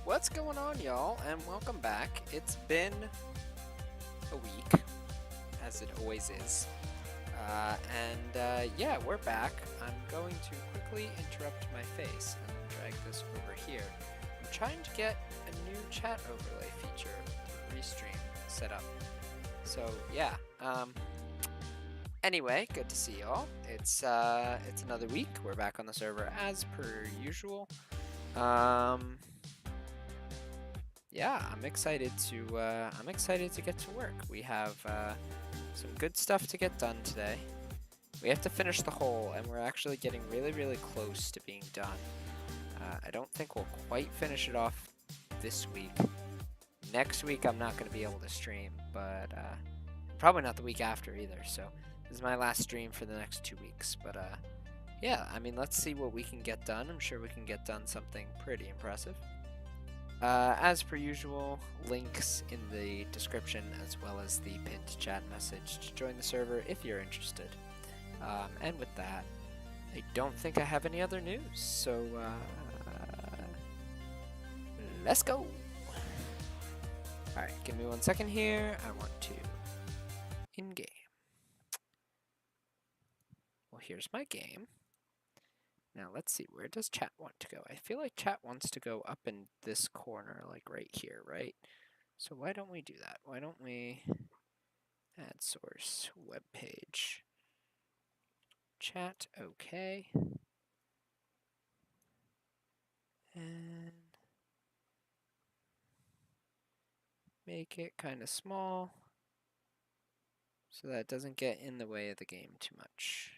What's going on, y'all, and welcome back. It's been a week, as it always is. Yeah, we're back. I'm going to quickly interrupt my face and drag this over here. I'm trying to get a new chat overlay feature to Restream set up. So, yeah. Anyway, good to see y'all. It's another week. We're back on the server as per usual. Yeah, I'm excited to get to work. We have some good stuff to get done today. We have to finish the hole, and we're actually getting really, really close to being done. I don't think we'll quite finish it off this week. Next week, I'm not going to be able to stream, but probably not the week after either. So this is my last stream for the next 2 weeks. But yeah, I mean, let's see what we can get done. I'm sure we can get done something pretty impressive. As per usual, links in the description as well as the pinned chat message to join the server if you're interested. And with that, I don't think I have any other news, so let's go! Alright, give me 1 second here. I want to in-game. Well, here's my game. Now let's see, where does chat want to go? I feel like chat wants to go up in this corner, like right here, right? So why don't we do that? Why don't we add source, web page, chat, okay. And make it kind of small so that it doesn't get in the way of the game too much.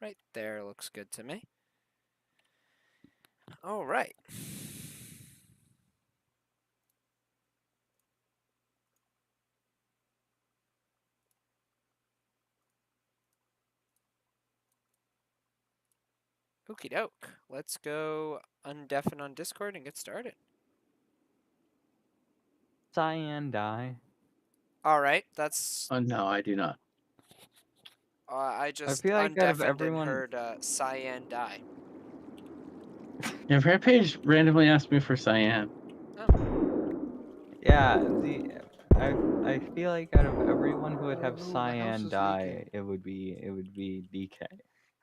Right there looks good to me. All right. Okie doke. Let's go undeafen on Discord and get started. Cyan dye. All right, that's. Oh no, I do not. I just feel like out of undeafened everyone- and heard cyan die. Yeah, Rampage randomly asked me for cyan. Yeah, I feel like out of everyone who would have cyan dye, it would be DK.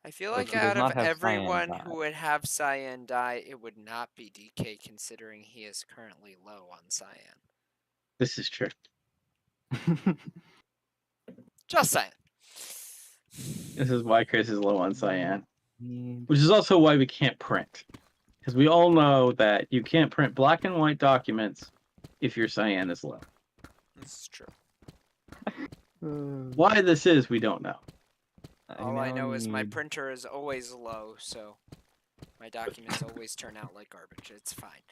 I feel But like he does out of not have cyan everyone dye. who would have cyan dye, it would not be DK considering he is currently low on cyan. This is true. Just saying. This is why Chris is low on cyan. Which is also why we can't print. Because we all know that you can't print black and white documents if your cyan is low. This is true. Why this is, we don't know. All I know is my printer is always low, so my documents always turn out like garbage. It's fine.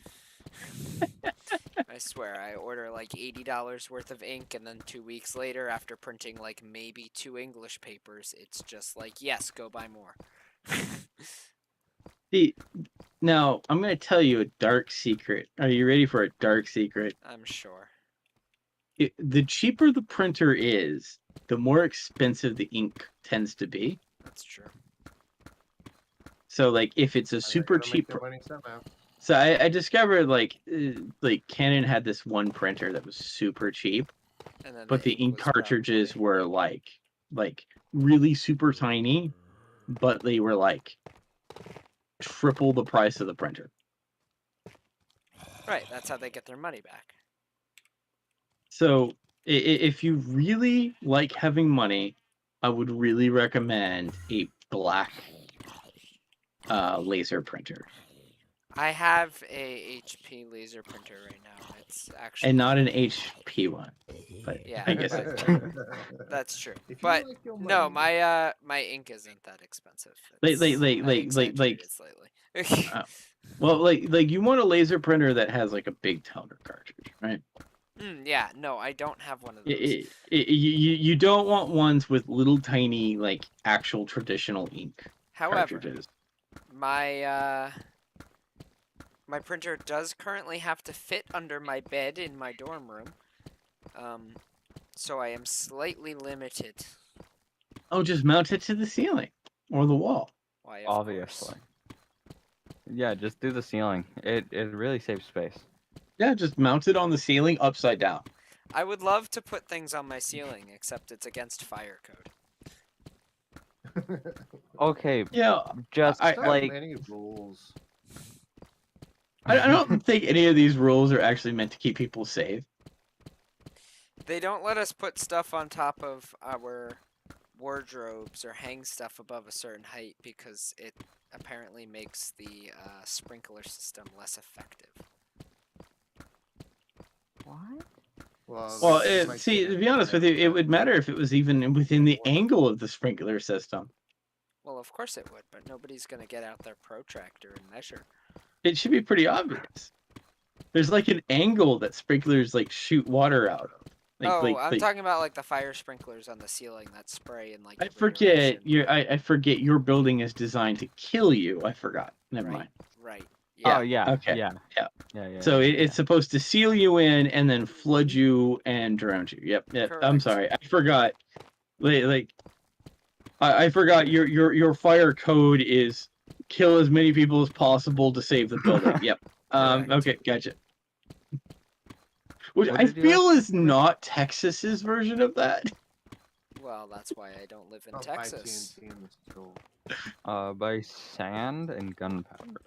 I swear, I order like $80 worth of ink, and then 2 weeks later, after printing like maybe 2 English papers, it's just like, yes, go buy more. See, now, I'm going to tell you a dark secret. Are you ready for a dark secret? I'm sure. The cheaper the printer is, the more expensive the ink tends to be. That's true. So, like, if it's a super cheap... So I discovered, like Canon had this one printer that was super cheap, And then but the ink cartridges were, like, really super tiny, but they were, like, triple the price of the printer. Right, that's how they get their money back. So, if you really like having money, I would really recommend a black laser printer. I have a HP laser printer right now. It's actually... And not an HP one. But yeah, I guess that's true. But no, my ink isn't that expensive. Well, like you want a laser printer that has like a big toner cartridge, right? Yeah, no, I don't have one of those. You don't want ones with little tiny like actual traditional ink cartridges. My my printer does currently have to fit under my bed in my dorm room. So I am slightly limited. Oh, just mount it to the ceiling or the wall. Why, of Obviously. course. Yeah, just do the ceiling. It really saves space. Yeah, just mount it on the ceiling upside down. I would love to put things on my ceiling, except it's against fire code. Okay, Yeah, just I- So like many rules. I don't think any of these rules are actually meant to keep people safe. They don't let us put stuff on top of our wardrobes or hang stuff above a certain height because it apparently makes the sprinkler system less effective. what? Well, that might see, be to be honest with you, it would matter if it was even within the angle of the sprinkler system. Well, of course it would, but nobody's going to get out their protractor and measure. It should be pretty obvious. There's like an angle that sprinklers like shoot water out of. I'm talking about like the fire sprinklers on the ceiling that spray in like I every forget direction. I forget your building is designed to kill you. I forgot. Never mind. Right. Oh Yeah. yeah. Okay. Yeah. Yeah. Yeah. So yeah, it's supposed to seal you in and then flood you and drown you. Yep. I'm Correct. sorry. I forgot. I forgot your fire code is kill as many people as possible to save the building. Yep. Correct. Okay, gotcha. Which What I did you feel ask is me? not Texas's version of that. Well, that's why I don't live in By Texas. TNT in the stove. By sand and gunpowder.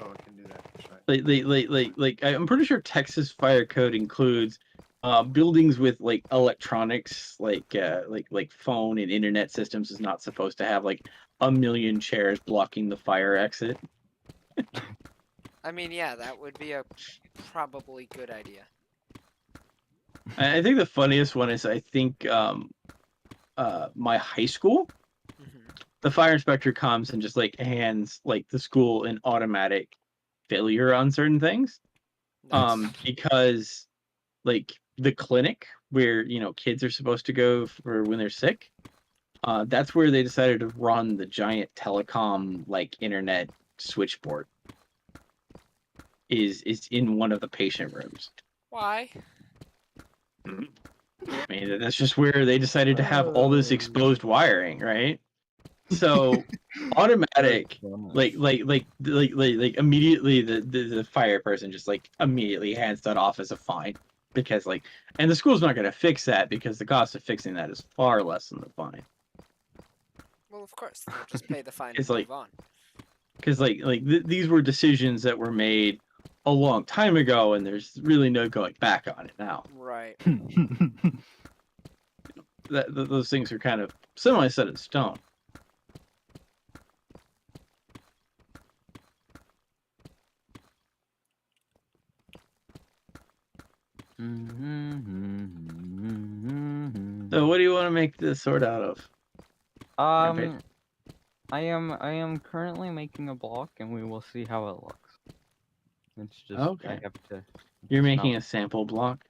Oh, I can do that. That's right. Like I'm pretty sure Texas fire code includes buildings with like electronics, like phone and internet systems is not supposed to have like a million chairs blocking the fire exit. I mean, yeah, that would be a probably good idea. I think the funniest one is I think my high school, the fire inspector comes and just like hands like the school an automatic failure on certain things. Nice. Because like the clinic where kids are supposed to go for when they're sick, that's where they decided to run the giant telecom like internet switchboard. Is in one of the patient rooms. Why? I mean, that's just where they decided to have all this exposed wiring, right? So automatic, like immediately the fire person just like immediately hands that off as a fine because and the school's not going to fix that because the cost of fixing that is far less than the fine. Well, of course, they'll just pay the fine It's and like- move on. Because these were decisions that were made a long time ago, and there's really no going back on it now. Right. Those things are kind of semi set in stone. So what do you want to make this sword out of? I am currently making a block, and we will see how it looks. It's just Okay. I have to. You're making a sample block?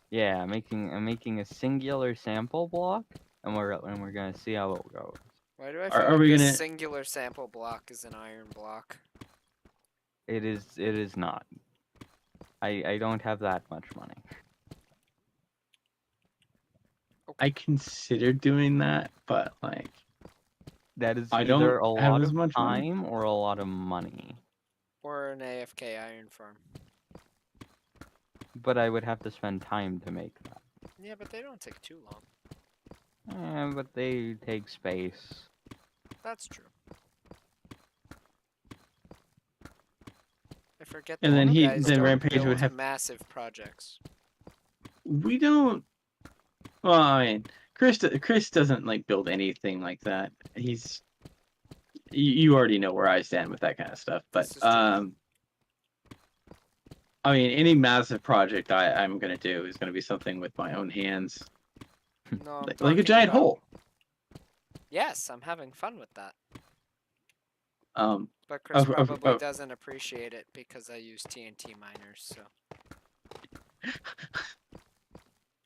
Yeah, I'm making a singular sample block, and we're gonna see how it goes. Why do I Are feel we like gonna- this singular sample block is an iron block? It is not. I don't have that much money. I considered doing that, but like That is I either don't a have lot as of much money. time or a lot of money. Or an AFK iron farm. But I would have to spend time to make that. Yeah, but they don't take too long. But they take space. That's true. I forget And that then you guys then don't Rampage would build have- massive projects. We don't. Well, I mean, Chris doesn't like build anything like that. You already know where I stand with that kind of stuff. But This is true. I mean, any massive project I'm gonna do is gonna be something with my own hands, No, I'm like a talking giant about- hole. Yes, I'm having fun with that. Um, But Chris Of- probably doesn't appreciate it because I use TNT miners, so.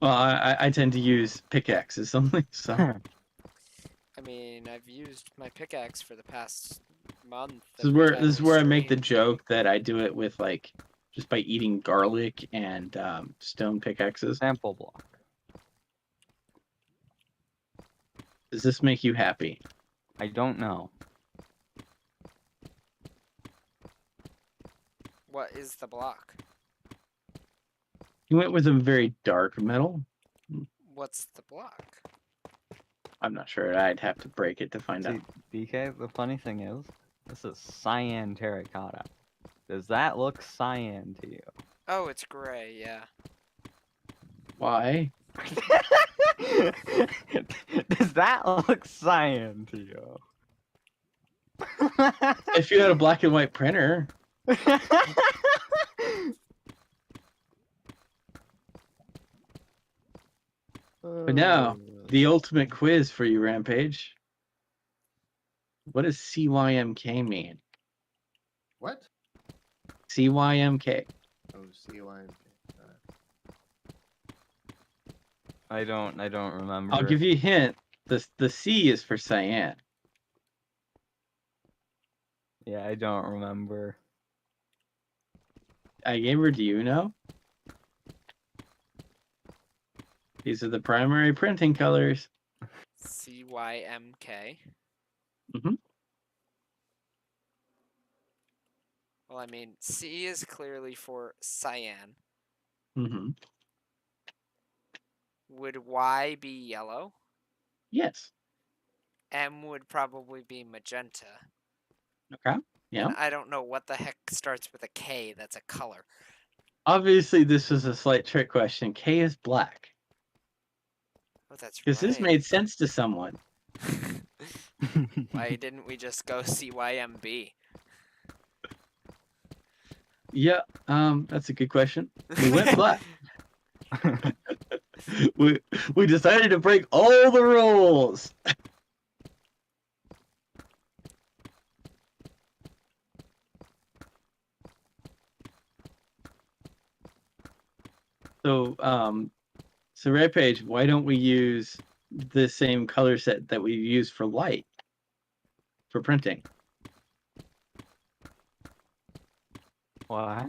well, I tend to use pickaxes only, so. I mean, I've used my pickaxe for the past month. This every time is we where I make the stream. joke that I do it with like just by eating garlic and stone pickaxes. Sample block. Does this make you happy? I don't know. What is the block? He went with a very dark metal. What's the block? I'm not sure. I'd have to break it to find See, out. DK, the funny thing is, this is cyan terracotta. Does that look cyan to you? Oh, it's gray, yeah. Why? Does that look cyan to you? If you had a black and white printer. But now, the ultimate quiz for you, Rampage. What does CYMK mean? What? CYMK. Oh, CYMK. I don't remember. I'll give you a hint. The C is for cyan. Yeah, I don't remember. iGamer, do you know? These are the primary printing colors. CYMK. Mm-hmm. Well, I mean, C is clearly for cyan. Mm-hmm. Would Y be yellow? Yes. M would probably be magenta. Okay. Yeah. And I don't know what the heck starts with a K that's a color. Obviously, this was a slight trick question. K is black. Oh, that's Because this right. made sense to someone. Why didn't we just go CYMB? Yeah, that's a good question. We went black. we decided to break all the rules. So Rampage, why don't we use the same color set that we use for light for printing? What?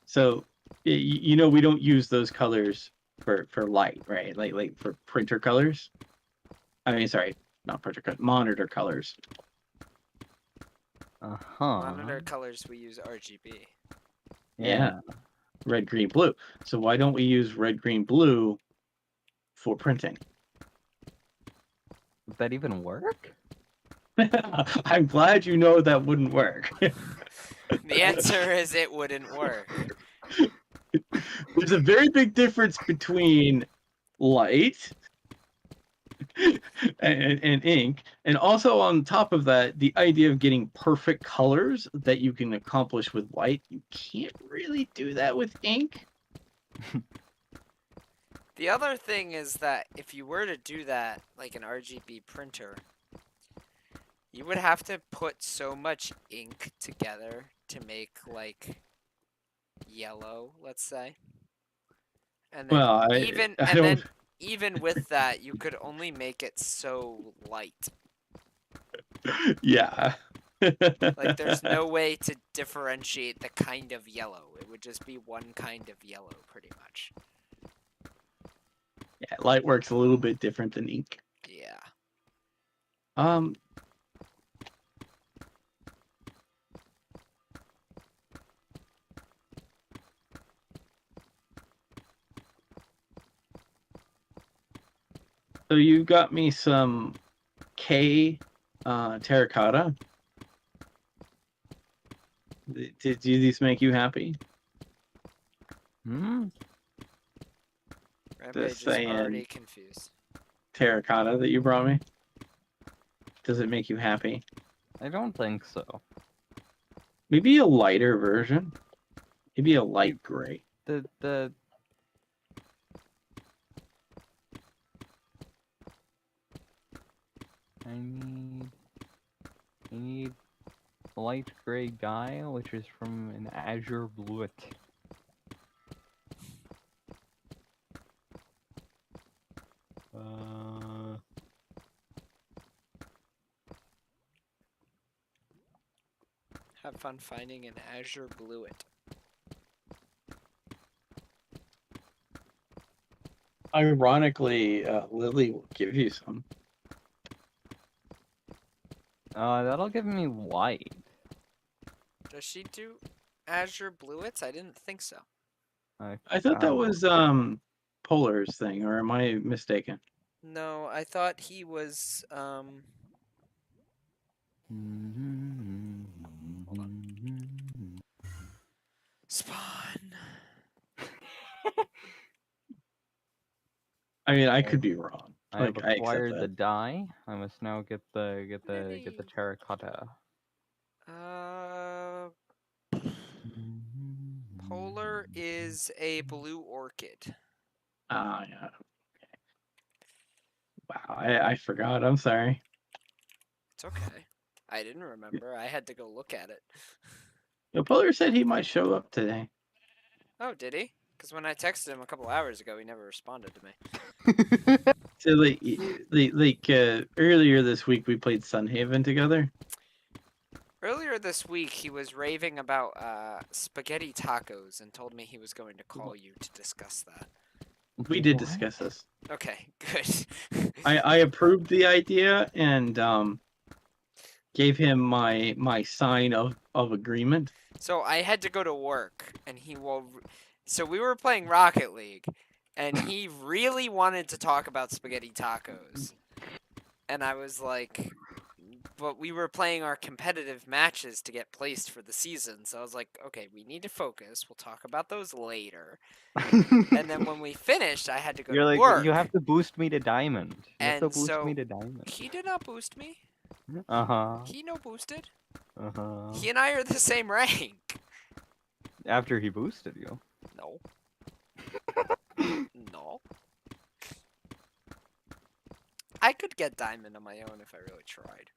So you know we don't use those colors for light, right? Like for printer colors. I mean, sorry, not printer colors, monitor colors. Monitor colors, we use RGB. Yeah. Red, green, blue. So why don't we use red, green, blue for printing? Would that even work? I'm glad you know that wouldn't work. The answer is it wouldn't work. There's a very big difference between light and ink, and also on top of that, the idea of getting perfect colors that you can accomplish with light. You can't really do that with ink. The other thing is that if you were to do that, like an RGB printer, you would have to put so much ink together to make, like, yellow, let's say. And then Well, even with that, you could only make it so light. Yeah. Like, there's no way to differentiate the kind of yellow. It would just be one kind of yellow, pretty much. Yeah, light works a little bit different than ink. Yeah. So you got me some K terracotta. Did these make you happy? Hmm. Rampage is saying- already confused. Terracotta that you brought me? Does it make you happy? I don't think so. Maybe a lighter version. Maybe a light gray. The I need a light gray guile, which is from an azure bluet. Have fun finding an azure bluet. Ironically, Lily will give you some. That'll give me white. Does she do Azure Bluets? I didn't think so. I thought that was Polar's thing, or am I mistaken? No, I thought he was Spawn. I mean, I could be wrong. I have Like, I accept acquired the that. dye. I must now get the Lily. terracotta. Polar is a blue orchid. Ah, yeah. Okay. Wow, I forgot. I'm sorry. It's okay. I didn't remember. I had to go look at it. Polar said he might show up today. Oh, did he? Because when I texted him a couple hours ago, he never responded to me. So, earlier this week, we played Sunhaven together. Earlier this week, he was raving about spaghetti tacos and told me he was going to call you to discuss that. We did discuss this. Okay, good. I approved the idea and gave him my sign of agreement. So I had to go to work, and so we were playing Rocket League, and he really wanted to talk about spaghetti tacos. And I was like, but we were playing our competitive matches to get placed for the season. So I was like, okay, we need to focus. We'll talk about those later. And then when we finished, I had to go You're to like, work. you have to boost me to diamond. You have to And boost so me to diamond. he did not boost me. Uh-huh. He no boosted. Uh-huh. He and I are the same rank. After he boosted you. No. No. I could get diamond on my own if I really tried.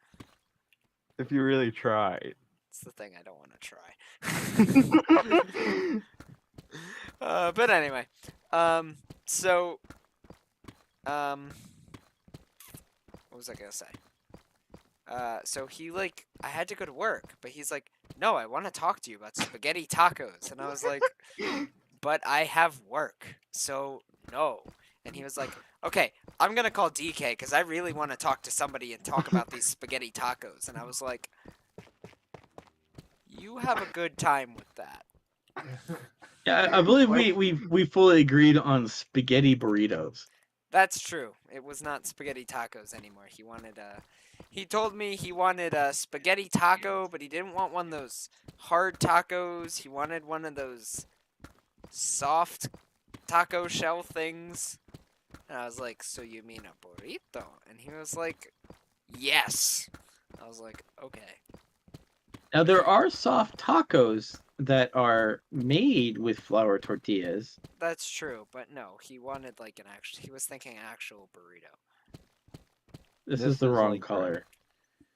If you really tried. It's the thing I don't want to try. But anyway, what was I gonna say? So he I had to go to work, but he's like, no, I want to talk to you about spaghetti tacos, and I was like, but I have work, so no. And he was like, okay, I'm gonna call DK because I really want to talk to somebody and talk about these spaghetti tacos, and I was like, you have a good time with that. Yeah, I believe we fully agreed on spaghetti burritos. That's true. It was not spaghetti tacos anymore. He told me he wanted a spaghetti taco, but he didn't want one of those hard tacos. He wanted one of those soft taco shell things. And I was like, so you mean a burrito? And he was like, yes. I was like, okay. Now, there are soft tacos that are made with flour tortillas. That's true, but no, he wanted he was thinking actual burrito. This is the wrong light color.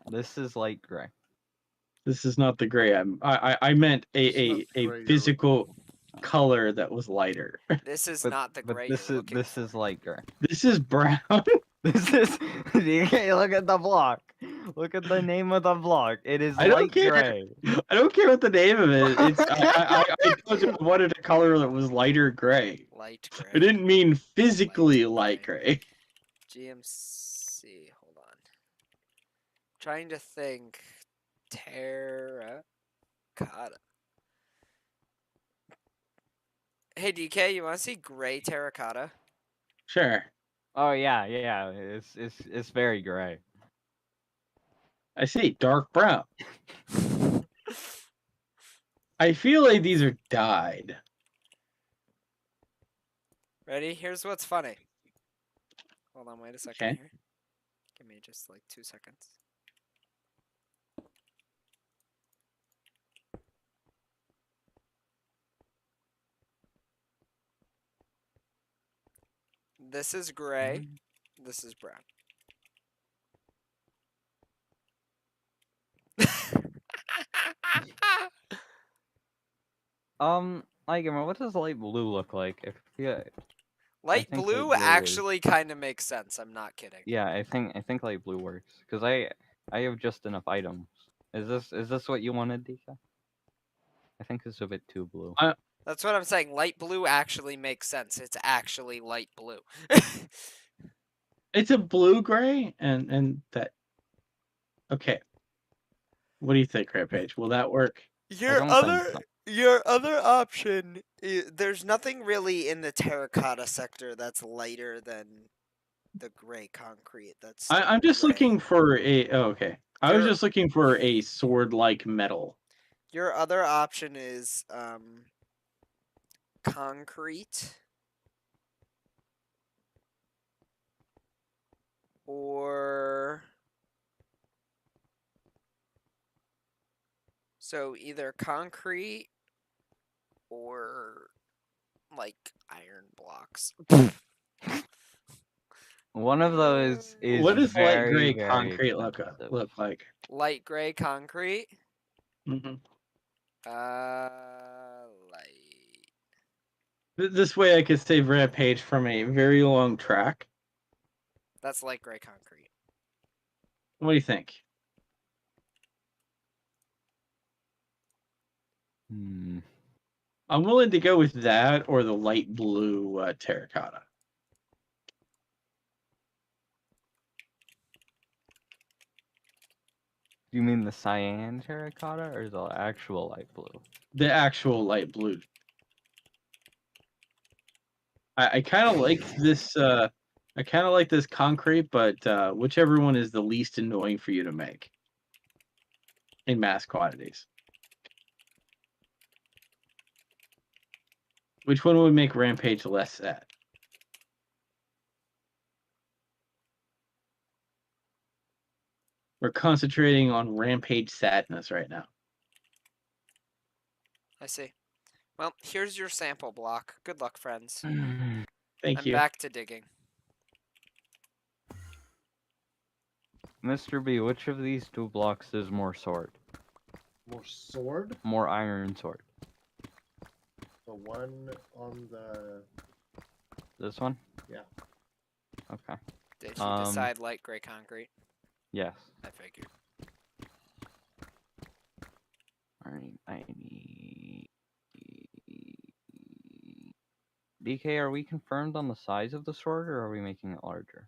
Gray. This is light gray. This is not the gray. I meant a physical color that was lighter. This is not the gray. This is light gray. This is brown. This is okay. Look at the block. Look at the name of the block. It is light gray. I don't care what the name of it. It's I told you I wanted a color that was lighter gray. Light gray. I didn't mean physically light gray. GMC. Hold on. Trying to think. Terracotta. Hey DK, you want to see gray terracotta? Sure. Oh yeah. It's very gray. I see dark brown. I feel like these are dyed. Ready? Here's what's funny. Hold on, wait a second Okay. here. Give me just like 2 seconds. This is gray. This is brown. What does light blue look like? Light think blue light blue actually kind of makes sense. I'm not kidding. Yeah, I think light blue works because I have just enough items. Is this what you wanted, Dika? I think it's a bit too blue. That's what I'm saying. Light blue actually makes sense. It's actually light blue. It's a blue gray and that. Okay. What do you think, Rampage? Will that work? Your don't think other so. your other option there's nothing really in the terracotta sector that's lighter than the gray concrete. That's still I'm just gray. looking for a. Oh, okay. I was Your- just looking for a sword-like metal. Your other option is concrete or so either concrete or like iron blocks. One of those is What does light very, gray very concrete expensive. look like? Light gray concrete. Hmm. Light. This way, I could save Rampage from a very long track. That's light gray concrete. What do you think? Hmm. I'm willing to go with that or the light blue terracotta. Do you mean the cyan terracotta or the actual light blue? The actual light blue. I kind of like this. I kind of like this concrete, but whichever one is the least annoying for you to make in mass quantities. Which one would make Rampage less sad? We're concentrating on Rampage sadness right now. I see. Well, here's your sample block. Good luck, friends. Thank I'm you. back to digging. Mr. B, which of these two blocks is more sword? More sword? More iron sword. The one on the. This one? Yeah. Okay. Did you decide light gray concrete? Yes. I figured. Alright, I need... DK, are we confirmed on the size of the sword, or are we making it larger?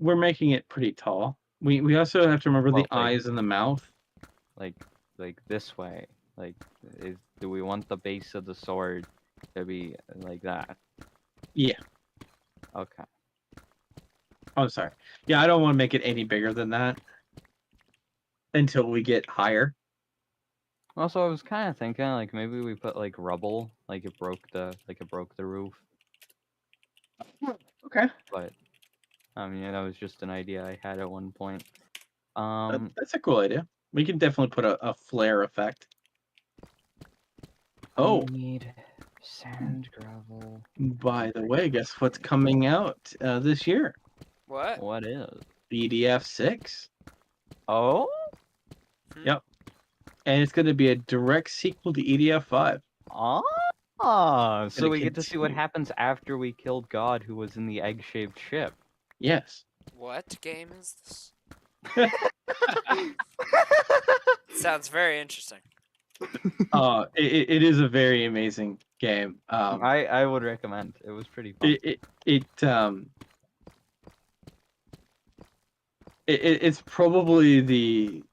We're making it pretty tall. We also have to remember the Well, like- eyes and the mouth. Like this way. Like, do we want the base of the sword to be like that? Yeah. Okay. Oh, sorry. Yeah, I don't want to make it any bigger than that until we get higher. Also, I was kind of thinking, like, maybe we put, like, rubble, like it broke the roof. Okay. But, I mean, that was just an idea I had at one point. That's a cool idea. We can definitely put a flare effect. Oh, We need sand, gravel. by the way, guess what's coming out this year? What? What is? BDF 6. Oh? Yep. And it's going to be a direct sequel to EDF 5. Ah, so Gonna we get to see what continue. happens after we killed God, who was in the egg-shaped ship. Yes. What game is this? Sounds very interesting. It is a very amazing game. I would recommend. It was pretty fun. It's probably the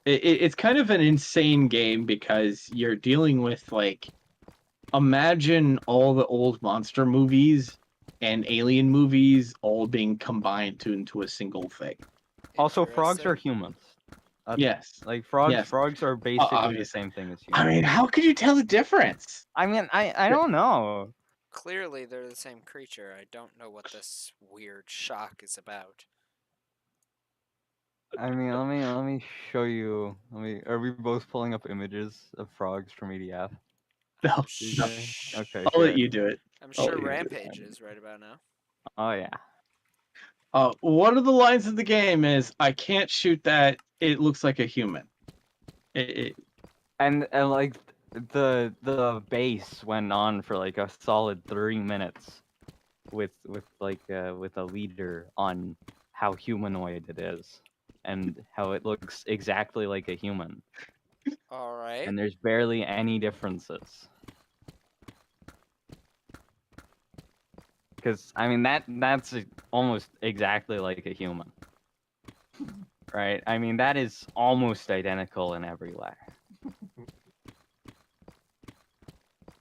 it's kind of an insane game because you're dealing with, like, imagine all the old monster movies and alien movies all being combined into a single thing. Also, frogs are Interesting. humans. Yes. Like frogs, Yes. frogs are basically the obviously. same thing as I humans. mean, how could you tell the difference? I mean, I don't know. Clearly, they're the same creature. I don't know what this weird shock is about. I mean, let me show you. Are we both pulling up images of frogs from EDF? No. Okay, I'll let good. you do it. I'm Oh, sure yeah. Rampage is right about now. Oh yeah. One of the lines of the game is, "I can't shoot that. It looks like a human." And like the base went on for like a solid 3 minutes with a leader on how humanoid it is and how it looks exactly like a human. All right. And there's barely any differences. Because I mean that's almost exactly like a human. right? I mean, that is almost identical in every way.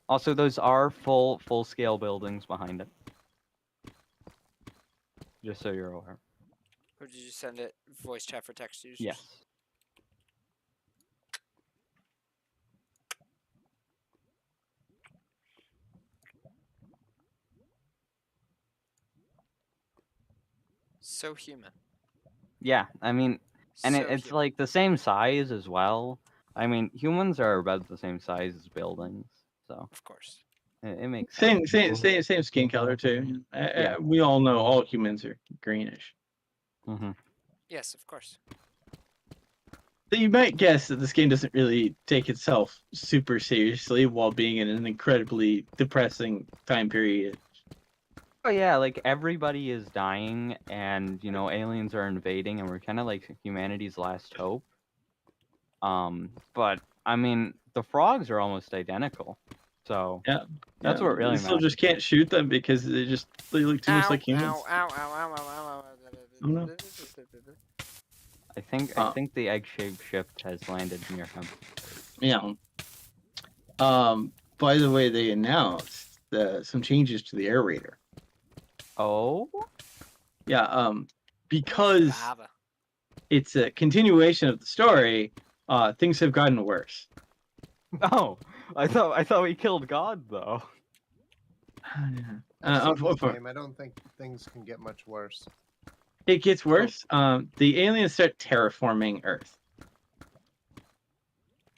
Also, those are full scale buildings behind it. Just so you're aware. Or did you send it voice chat for text users? Yes. So human. Yeah, I mean, and So it's human. like the same size as well. I mean, humans are about the same size as buildings, so Of course. it makes sense. Same skin color too. Yeah. We all know all humans are greenish. Mm-hmm. Yes, of course. So you might guess that this game doesn't really take itself super seriously while being in an incredibly depressing time period. Oh yeah, like everybody is dying, and you know, aliens are invading, and we're kind of like humanity's last hope. But I mean, the frogs are almost identical, so Yeah. that's what really You still matters. just can't shoot them because they look too much like humans. Ow, ow, ow, ow, ow, ow, Oh, no. ow. I think the egg-shaped shift has landed near him. Yeah. By the way, they announced some changes to the aerator. Oh, Yeah. Because Lava. it's a continuation of the story, things have gotten worse. oh! I thought we killed God though. I've seen this Unfortunately, game. I don't think things can get much worse. it gets worse. The aliens start terraforming Earth.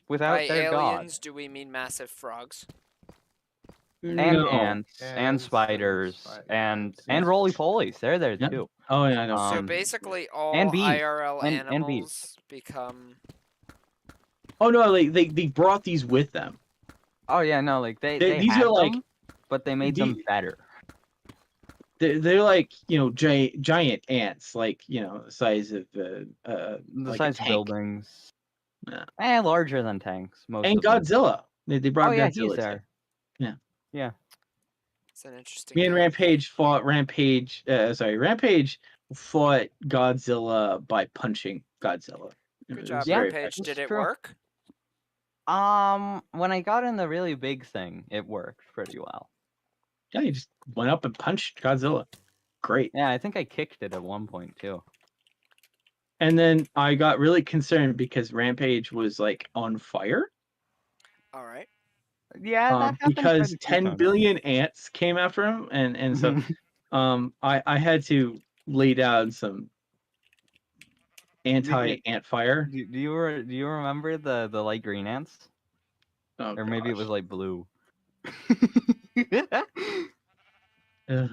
Without By their God. aliens, do we mean massive frogs? And No. ants, and And spiders, spiders, and yes. roly-polies. They're there Yeah. too. Oh yeah, I know. So Um, basically, all and bees. IRL And bees. animals become. Oh no, like they brought these with them. Oh yeah, no, like they These had are like them, but they made them better. they're like giant ants, like the size of The like size a of tank. buildings. Yeah. Larger than tanks. Most And of them. Godzilla. They brought Oh yeah, Godzilla. he's too. there. Yeah. Yeah. It's an interesting. Me and guy. Rampage fought Rampage. Rampage fought Godzilla by punching Godzilla. It Good was job, Yeah, very Rampage. effective. Did it true. work? When I got in the really big thing, it worked pretty well. Yeah, he just went up and punched Godzilla. Great. Yeah, I think I kicked it at one point too. And then I got really concerned because Rampage was like on fire. All right. Yeah, that happened Because quite a few 10 times. billion ants came after him, and so I had to lay down some anti-ant fire. Do you remember the light green ants? Oh, Or maybe it gosh. was like blue. Ugh.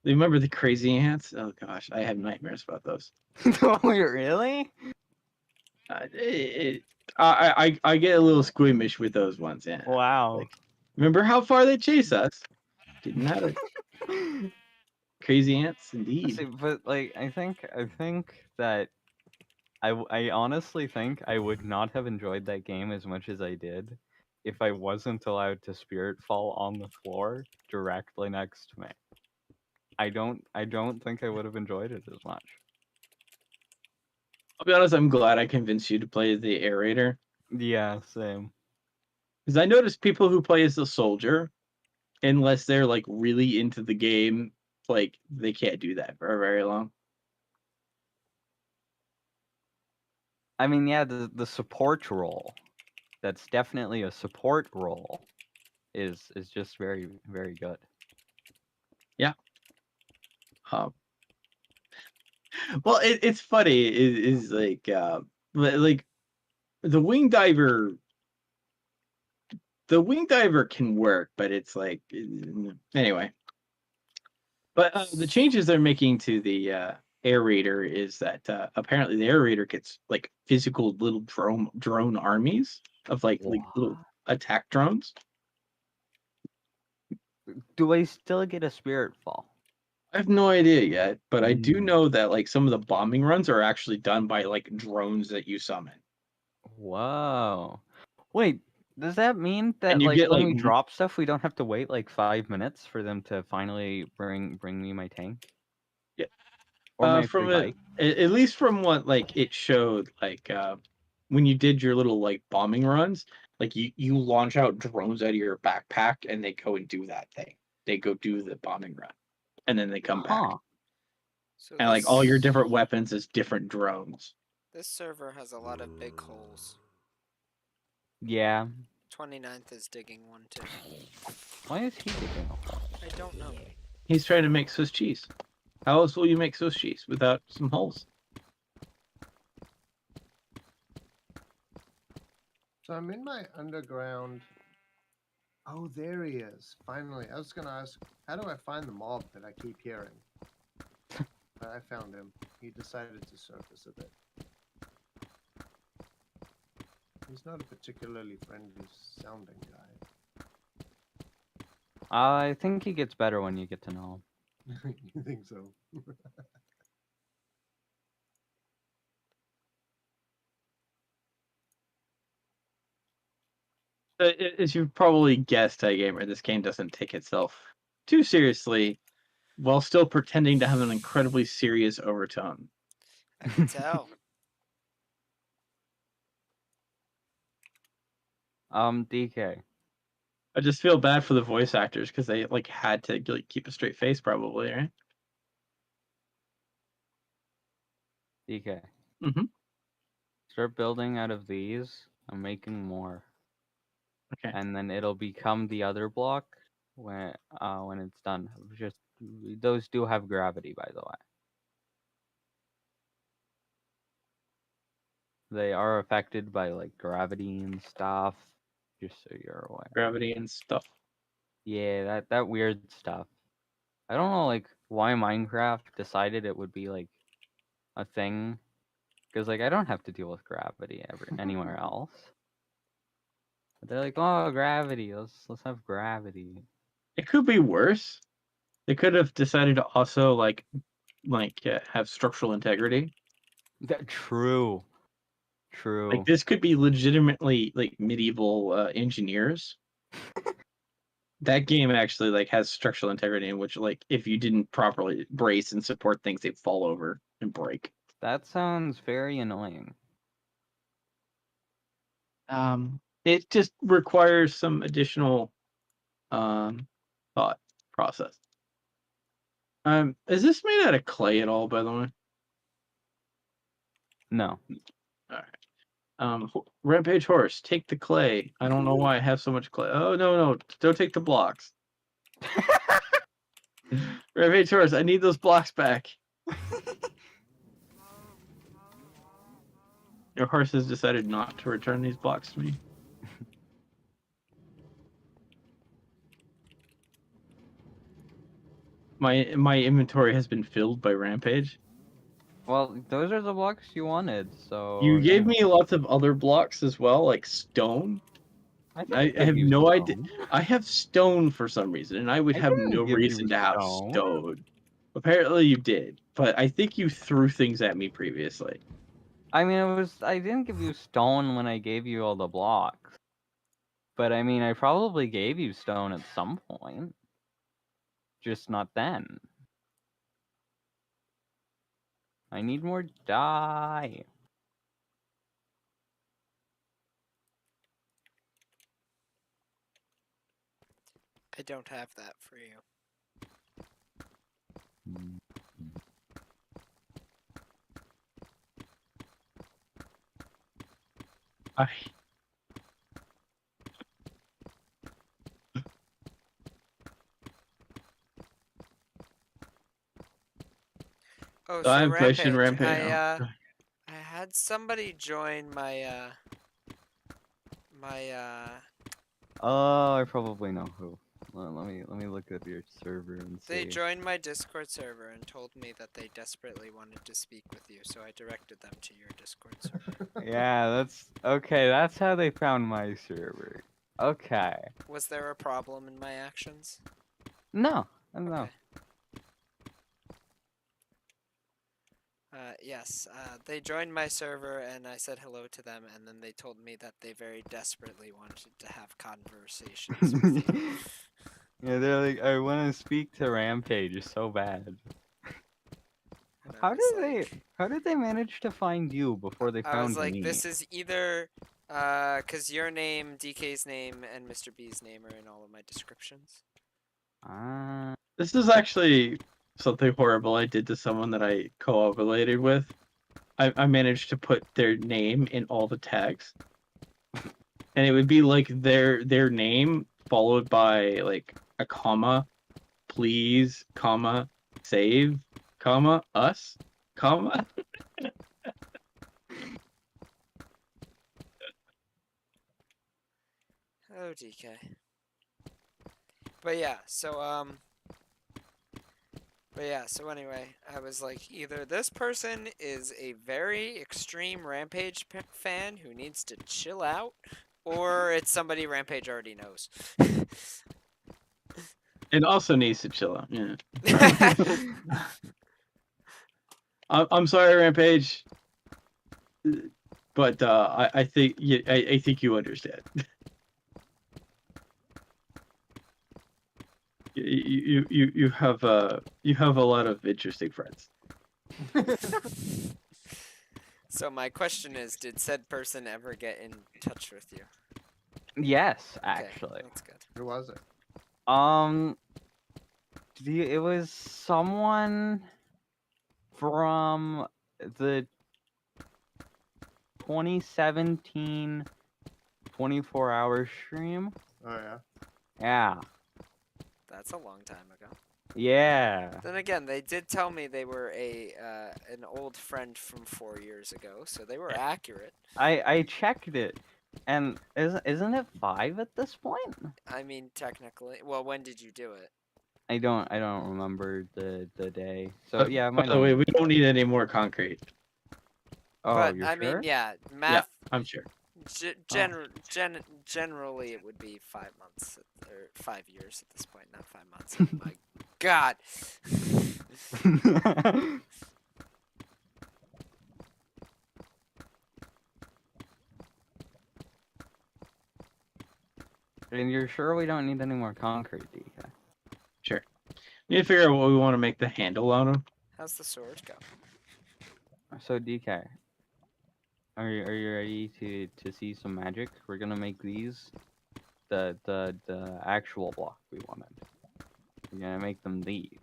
You remember the crazy ants? Oh gosh, I have nightmares about those. Oh, really? I get a little squeamish with those ones. Yeah. Wow. Like, remember how far they chase us? Didn't matter. Crazy ants, indeed. See, but like I think that I honestly think I would not have enjoyed that game as much as I did if I wasn't allowed to spirit fall on the floor directly next to me. I don't think I would have enjoyed it as much. I'll be honest, I'm glad I convinced you to play the aerator. Yeah, same. Because I noticed people who play as the soldier, unless they're like really into the game, like they can't do that for very long. I mean, yeah, the support role. That's definitely a support role. Is just very, very good. Yeah. Well, it's funny. Is like the wing diver. The wing diver can work, but it's like anyway. But the changes they're making to the aerator is that apparently the aerator gets like physical little drone armies of like little attack drones. Do I still get a spirit fall? I have no idea yet, but I do know that like some of the bombing runs are actually done by like drones that you summon. Whoa. Wait, does that mean that And you like get, when like, we drop stuff, we don't have to wait like 5 minutes for them to finally bring me my tank? Or my From free bike. at least from what like it showed, like when you did your little like bombing runs, like you launch out drones out of your backpack and they go and do that thing. They go do the bombing run, and then they come back. So And like all your this different weapons is different drones. this server has a lot of big holes. Yeah. 29th is digging one too. Why is he digging a hole? I don't know. He's trying to make Swiss cheese. How else will you make Swiss cheese without some holes? So I'm in my underground. Oh, there he is. Finally. I was gonna ask, how do I find the mob that I keep hearing? But I found him. He decided to surface a bit. He's not a particularly friendly sounding guy. I think he gets better when you get to know him. You think so? As you've probably guessed, Gamer, this game doesn't take itself too seriously, while still pretending to have an incredibly serious overtone. I can tell. DK. I just feel bad for the voice actors because they like had to like, keep a straight face, probably, right? DK. Mm-hmm. Start building out of these. I'm making more. Okay. And then it'll become the other block when it's done. Just those do have gravity, by the way. They are affected by like gravity and stuff. Just so you're aware. Gravity and stuff. Yeah, that weird stuff. I don't know like why Minecraft decided it would be like a thing. Because like I don't have to deal with gravity anywhere else. But they're like, oh, gravity. Let's have gravity. It could be worse. They could have decided to also like have structural integrity. True. Like this could be legitimately like medieval engineers. That game actually like has structural integrity in which like if you didn't properly brace and support things, they'd fall over and break. That sounds very annoying. It just requires some additional thought process. Is this made out of clay at all, by the way? No. Rampage horse, take the clay. I don't know why I have so much clay. Oh no, don't take the blocks. Rampage horse, I need those blocks back. Your horse has decided not to return these blocks to me. My inventory has been filled by Rampage. Well, those are the blocks you wanted, so... You gave me lots of other blocks as well, like stone. I have no idea. I have stone for some reason, and I would have no reason to have stone. Apparently you did, but I think you threw things at me previously. I mean, I didn't give you stone when I gave you all the blocks. But I mean, I probably gave you stone at some point. Just not then. I need more dye. I don't have that for you. Oh, So I'm pushing Rampage. Rampage. I had somebody join my Oh, I probably know who. Let me look at your server and see. They joined my Discord server and told me that they desperately wanted to speak with you, so I directed them to your Discord server. Yeah, that's okay. That's how they found my server. Okay. Was there a problem in my actions? No, no. Okay. Yes, they joined my server and I said hello to them, and then they told me that they very desperately wanted to have conversations with you. Yeah, they're like, I want to speak to Rampage so bad. And How was did they? How did they manage to find you before they I found was like, me? this is either cause your name, DK's name, and Mr. B's name are in all of my descriptions. Ah. This is actually something horrible I did to someone that I co-ovulated with. I managed to put their name in all the tags. And it would be like their name followed by like a comma, please, comma, save, comma, us, comma. Oh, DK. But yeah, so anyway, I was like, either this person is a very extreme Rampage fan who needs to chill out, or it's somebody Rampage already knows. It also needs to chill out. Yeah. I'm sorry, Rampage, but I think I think you understand. You have a lot of interesting friends. So my question is, did said person ever get in touch with you? Yes, Okay, actually. that's good. Who was it? It was someone from the 2017 24-hour stream. Oh yeah. Yeah. That's a long time ago. Yeah. Then again, they did tell me they were an old friend from 4 years ago, so they were accurate. I checked it, and isn't it 5 at this point? I mean, technically. Well, when did you do it? I don't remember the day. So yeah, By the way, we don't need any more concrete. Oh, But you're I sure? mean, yeah, Yeah, math. I'm sure. Generally, it would be 5 months or 5 years at this point, not 5 months. Oh my God. And you're sure we don't need any more concrete, DK? Sure. We need to figure out what we want to make the handle out of. How's the sword go? So DK, are you ready to see some magic? We're gonna make these the actual block we wanted. We're gonna make them these.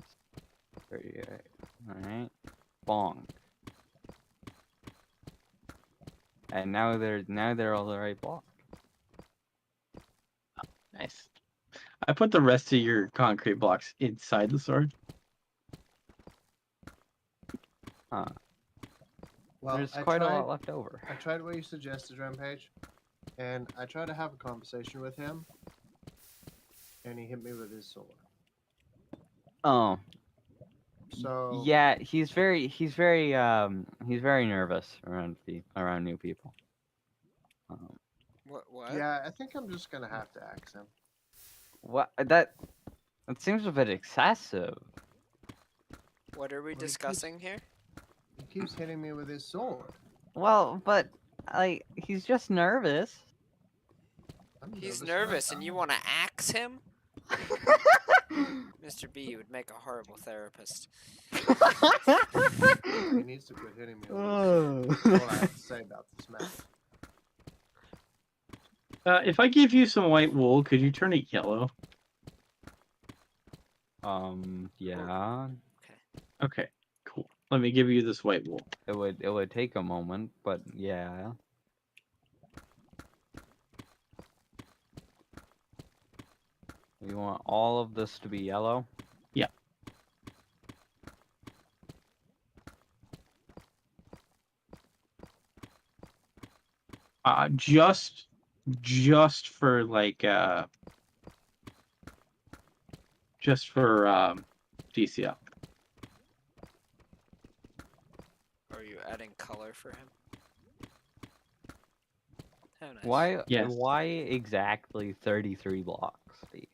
Alright. Bong. And now they're all the right block. Nice. I put the rest of your concrete blocks inside the sword. Huh. Well, There's I quite a tried, lot left over. I tried what you suggested, Rampage, and I tried to have a conversation with him, and he hit me with his sword. Oh. So Yeah, he's very nervous around new people. What? yeah, I think I'm just gonna have to axe him. What that seems a bit excessive. What are we Well, he discussing here? He keeps hitting me with his sword. Well, but like he's just nervous. I'm He's nervous nervous, and you myself. want to axe him? Mr. B, you would make a horrible therapist. He needs to quit hitting me with his sword. That's all I have to say about this match. If I give you some white wool, could you turn it yellow? Yeah. Okay, cool. Let me give you this white wool. It would take a moment, but yeah. You want all of this to be yellow? Yeah. Just for like just for DCL. Are you adding color for him? Oh, nice. Yes. Why exactly 33 blocks, DK?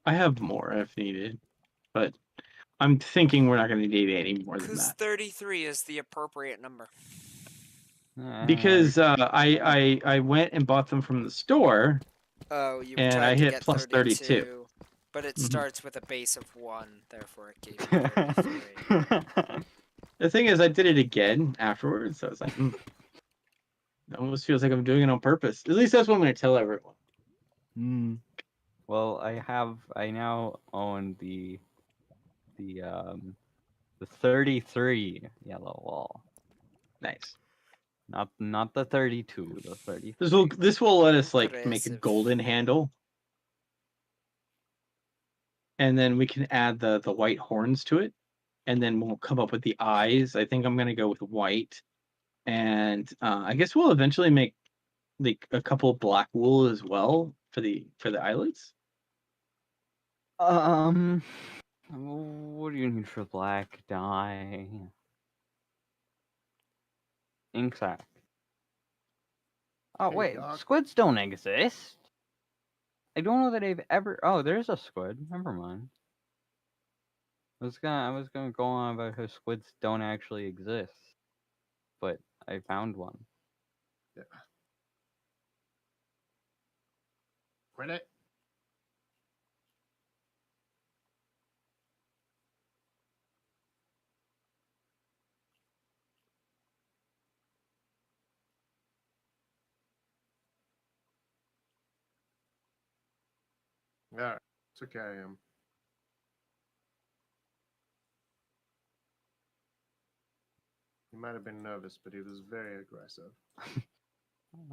I have more if needed, but I'm thinking we're not going to need any more than Because that. 33 is the appropriate number. Because I went and bought them from the store. Oh, you And tried I to hit get plus 32. But it Mhm. starts with a base of 1, therefore it gave you 33. The thing is, I did it again afterwards. So I was like, it almost feels like I'm doing it on purpose. At least that's what I'm going to tell everyone. Well, I now own the 33 yellow wall. Nice. Not the 32, the 33. This will let us like make a Impressive. golden handle, and then we can add the white horns to it, and then we'll come up with the eyes. I think I'm gonna go with white, and I guess we'll eventually make like a couple black wool as well for the eyelids. What do you need for black dye? Ink sac. Oh Hey, wait, Doc. squids don't exist. I don't know that I've ever. Oh, there's a squid. Never mind. I was gonna go on about how squids don't actually exist, but I found one. Yeah. Ready? Alright. It's okay, I am. He might have been nervous, but he was very aggressive.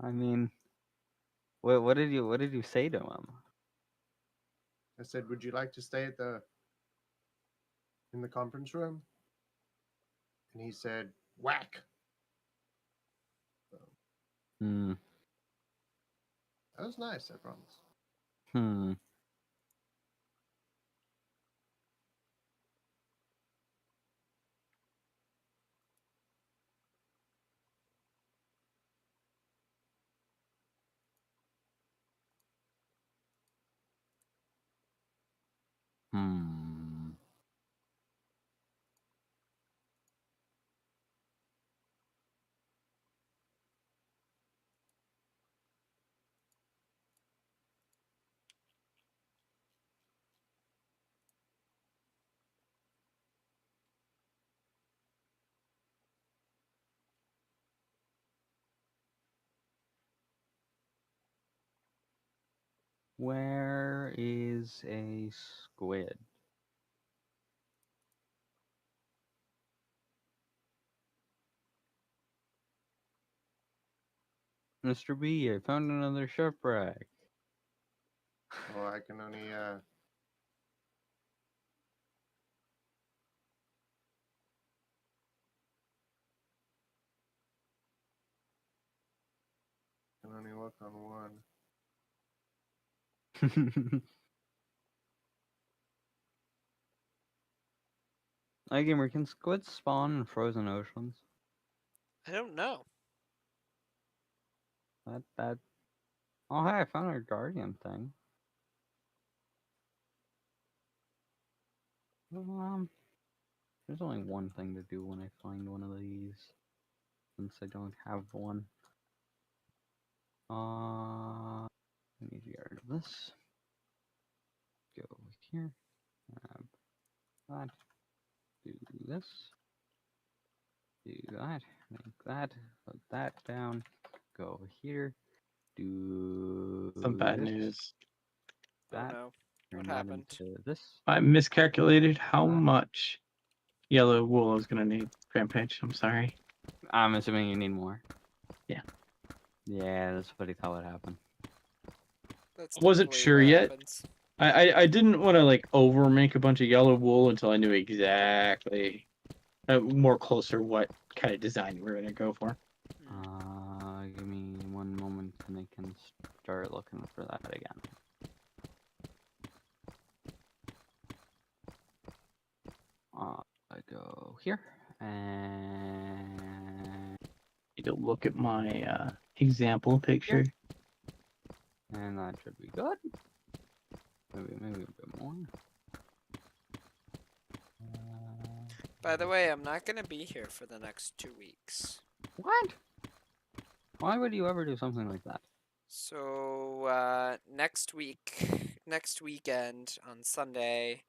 I mean, what did you say to him? I said, "Would you like to stay in the conference room?" And he said, "Whack." So, Hmm. that was nice, I promise. Hmm. Hmm. Where is a squid? Mr. B, I found another shipwreck. Oh, I can only work on one. Hi, gamer, can squids spawn in frozen oceans? I don't know. That. Oh, hey, I found a guardian thing. There's only one thing to do when I find one of these, since I don't have one. I need to get rid of this. Go here. Grab that. Do this. Do that. Make that. Put that down. Go here. Do Some bad this. news. Oh That. no. What Turn that happened? into this. I miscalculated how much yellow wool I was gonna need. Rampage. I'm sorry. I'm assuming you need more. Yeah. Yeah, that's what I thought would happen. That's Wasn't typically sure what yet. happens. I didn't want to like over make a bunch of yellow wool until I knew exactly more closer what kind of design we're gonna go for. Give me one moment and I can start looking for that again. I go here and Need to look at my example picture. that should be good. Maybe a bit more. By the way, I'm not gonna be here for the next 2 weeks. What? Why would you ever do something like that? So next weekend on Sunday,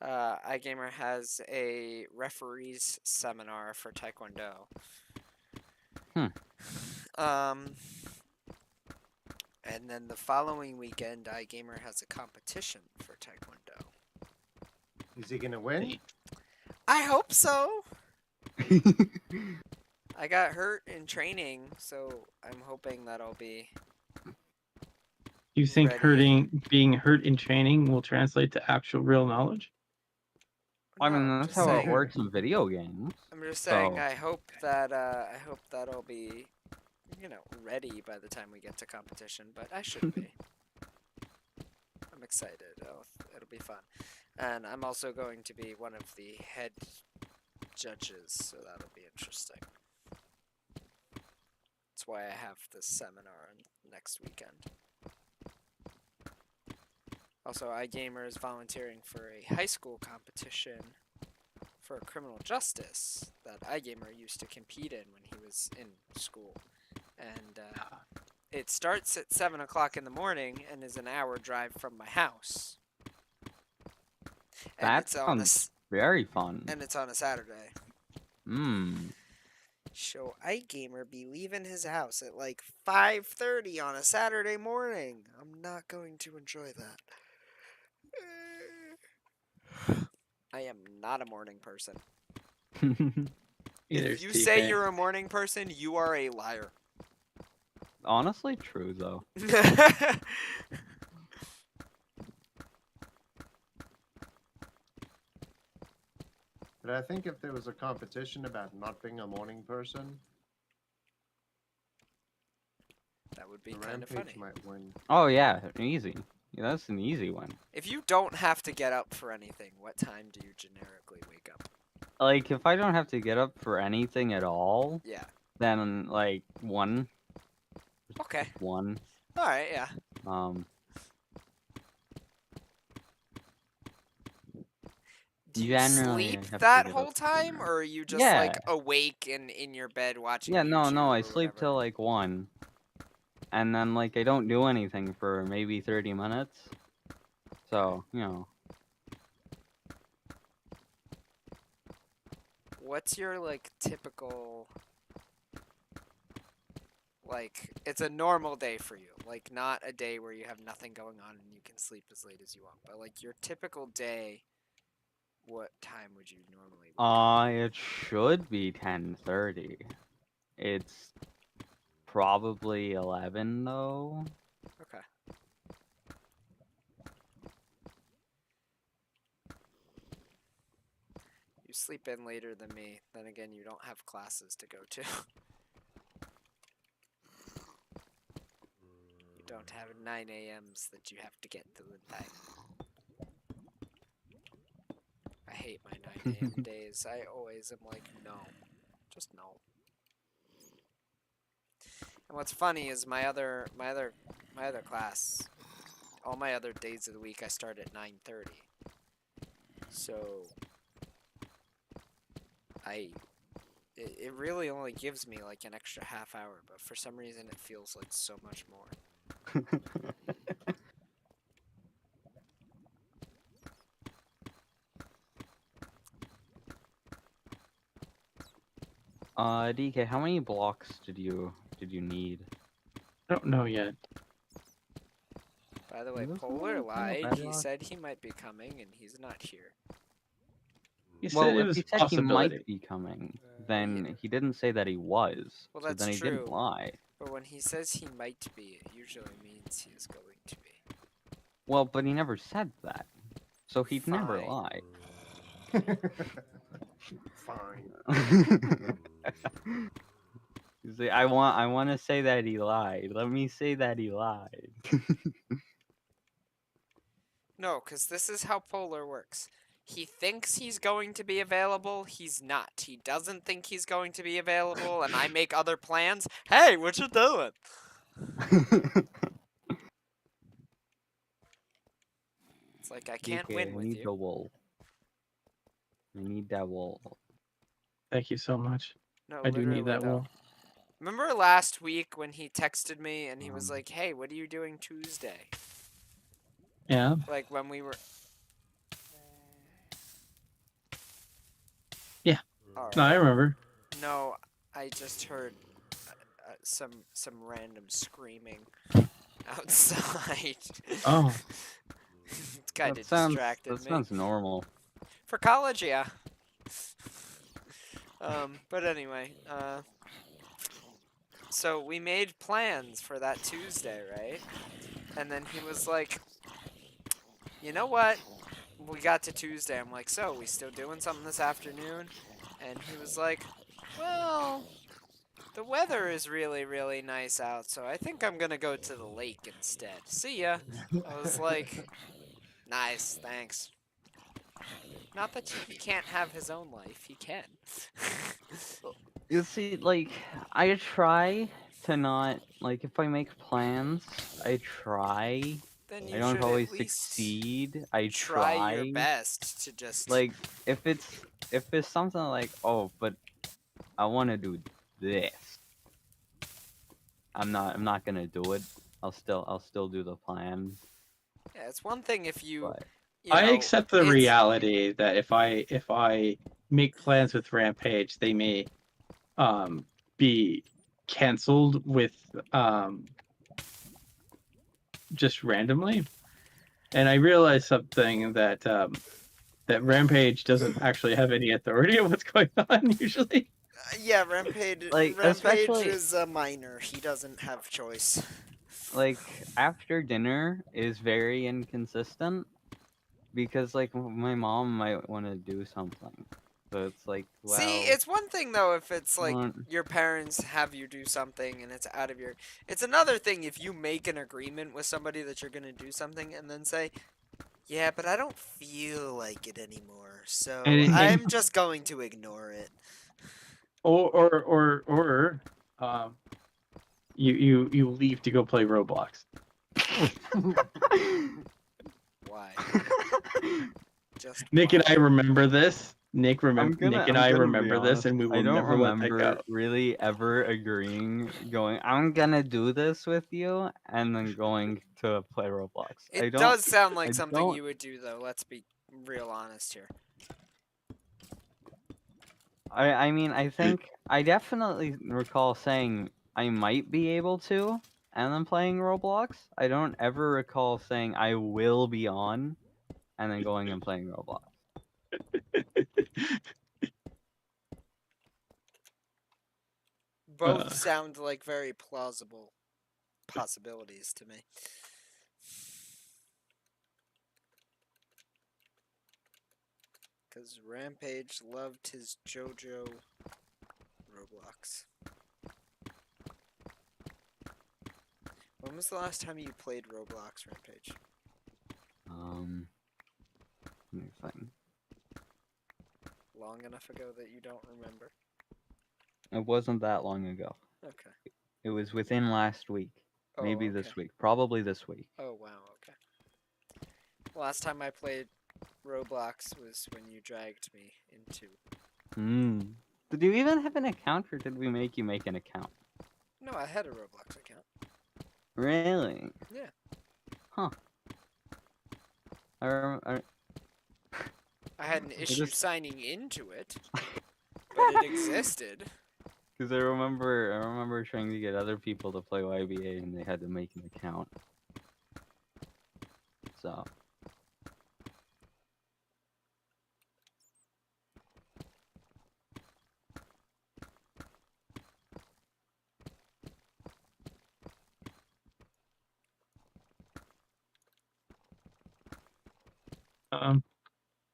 iGamer has a referees seminar for Taekwondo. And then the following weekend, iGamer has a competition for Taekwondo. Is he gonna win? I hope so. I got hurt in training, so I'm hoping that I'll be. You think Ready. being hurt in training will translate to actual real knowledge? I No, mean, I'm that's just how it saying. works in video games. I'm just saying. So- I hope that I'll be, ready by the time we get to competition. But I should be. I'm excited. It'll be fun, and I'm also going to be one of the head judges, so that'll be interesting. That's why I have this seminar next weekend. Also, iGamer is volunteering for a high school competition for criminal justice that iGamer used to compete in when he was in school. And it starts at 7 o'clock in the morning and is an hour drive from my house. And That it's on sounds very fun. and it's on a Saturday. So iGamer be leaving his house at like 5:30 on a Saturday morning. I'm not going to enjoy that. I am not a morning person. Either If you is say TK. you're a morning person, you are a liar. Honestly, true though. But I think if there was a competition about not being a morning person, That would be the kind of Rampage funny. might win. Oh yeah, easy. Yeah, that's an easy one. If you don't have to get up for anything, what time do you generically wake up? Like, if I don't have to get up for anything at all, Yeah. then like 1. Okay. 1. All right. Yeah. Do you Generally, I sleep have to that get whole up time, sooner. or are you just Yeah. like awake and in your bed watching? Yeah, no, YouTube I or sleep whatever? till like 1. And then like I don't do anything for maybe 30 minutes. So, What's your like typical? Like, it's a normal day for you. Like, not a day where you have nothing going on and you can sleep as late as you want. But like your typical day, what time would you normally wake up? it should be 10:30. It's probably 11 though. Okay. You sleep in later than me. Then again, you don't have classes to go to. You don't have 9 a.m.s that you have to get to the time. I hate my 9 a.m. days. I always am like, no. Just no. And what's funny is my other class, all my other days of the week I start at 9:30. So it really only gives me like an extra half hour, but for some reason it feels like so much more. DK, how many blocks did you need? I don't know yet. By the way, He was Polar not playing a lied. bad He lot. said he might be coming, and he's not here. He said Well, it if was he a said he possibility. might be coming, then he didn't say that he was. Well, so that's then he true. didn't lie. But when he says he might be, it usually means he is going to be. Well, but he never said that. So he'd never Fine. lie. Fine. He's like, I want to say that he lied. Let me say that he lied. No, because this is how Polar works. He thinks he's going to be available, he's not. He doesn't think he's going to be available, and I make other plans. Hey, what you doing? It's like I can't DK, win I with need you. the wool. I need that wool. Thank you so much. No, I do literally need that though. wool. Remember last week when he texted me and he was like, "Hey, what are you doing Tuesday?" Yeah. Like when we were All No, I right. remember. No, I just heard some random screaming outside. Oh. It kind That of sounds distracted that me. sounds normal. For college, yeah. But anyway, so we made plans for that Tuesday, right? And then he was like, you know what? We got to Tuesday. I'm like, so we still doing something this afternoon? And he was like, well, the weather is really, really nice out, so I think I'm gonna go to the lake instead. See ya. I was like, nice, thanks. Not that he can't have his own life, he can. You see, like, I try to not, like, if I make plans, I try. Then I you don't should at always least succeed. I try your try. best to just. Like, if it's something like, oh, but I want to do this, I'm not gonna do it. I'll still do the plan, Yeah, it's one thing if you, but I know, accept the it's. reality that if I make plans with Rampage, they may be canceled with just randomly. And I realized something that that Rampage doesn't actually have any authority of what's going on usually. Yeah, Rampage. like, Rampage especially is a minor. He doesn't have choice. like after dinner is very inconsistent because like my mom might want to do something, so it's like, See, well, it's one thing though if it's like want your parents have you do something and it's out of your. It's another thing if you make an agreement with somebody that you're gonna do something and then say, yeah, but I don't feel like it anymore, so And I'm just going to ignore it. or you leave to go play Roblox. Why? Just Nick and why? I remember this. Nick I'm gonna Nick and I'm I gonna be remember this, honest. and we I will don't never let that remember go. really ever agreeing, going, I'm gonna do this with you, and then going to play Roblox. It does sound I like something don't. you would do though. Let's be real honest here. I mean, I think I definitely recall saying I might be able to, and then playing Roblox. I don't ever recall saying I will be on, and then going and playing Roblox. Both sound like very plausible possibilities to me. Because Rampage loved his JoJo Roblox. When was the last time you played Roblox, Rampage? Let me think. Long enough ago that you don't remember? It wasn't that long ago. Okay. It was within last week. Oh, Maybe okay. this week. Probably this week. Oh, wow, okay. Last time I played Roblox was when you dragged me into... Did you even have an account, or did we make you make an account? No, I had a Roblox account. Really? Yeah. Huh. I I had an issue just- signing into it, but it existed. Because I remember trying to get other people to play YBA, and they had to make an account. So.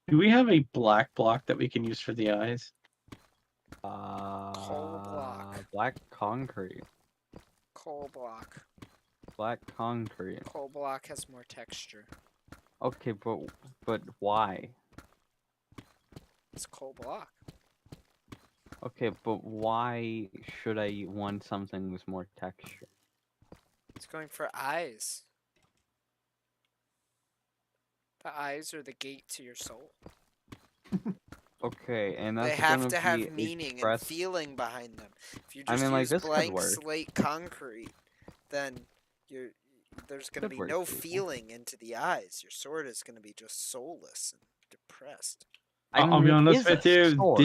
Do we have a black block that we can use for the eyes? Coal block. Black concrete. Coal block. Black concrete. Coal block has more texture. Okay, but why? It's coal block. Okay, but why should I want something with more texture? It's going for eyes. The eyes are the gate to your soul. Okay, and that's They have gonna to be have meaning and expressed- feeling behind them. If you I just mean, like, use this could blank work. slate concrete, then there's going to Could be work no for people. feeling into the eyes. Your sword is going to be just soulless and depressed. I'll be it honest is a with you. sword.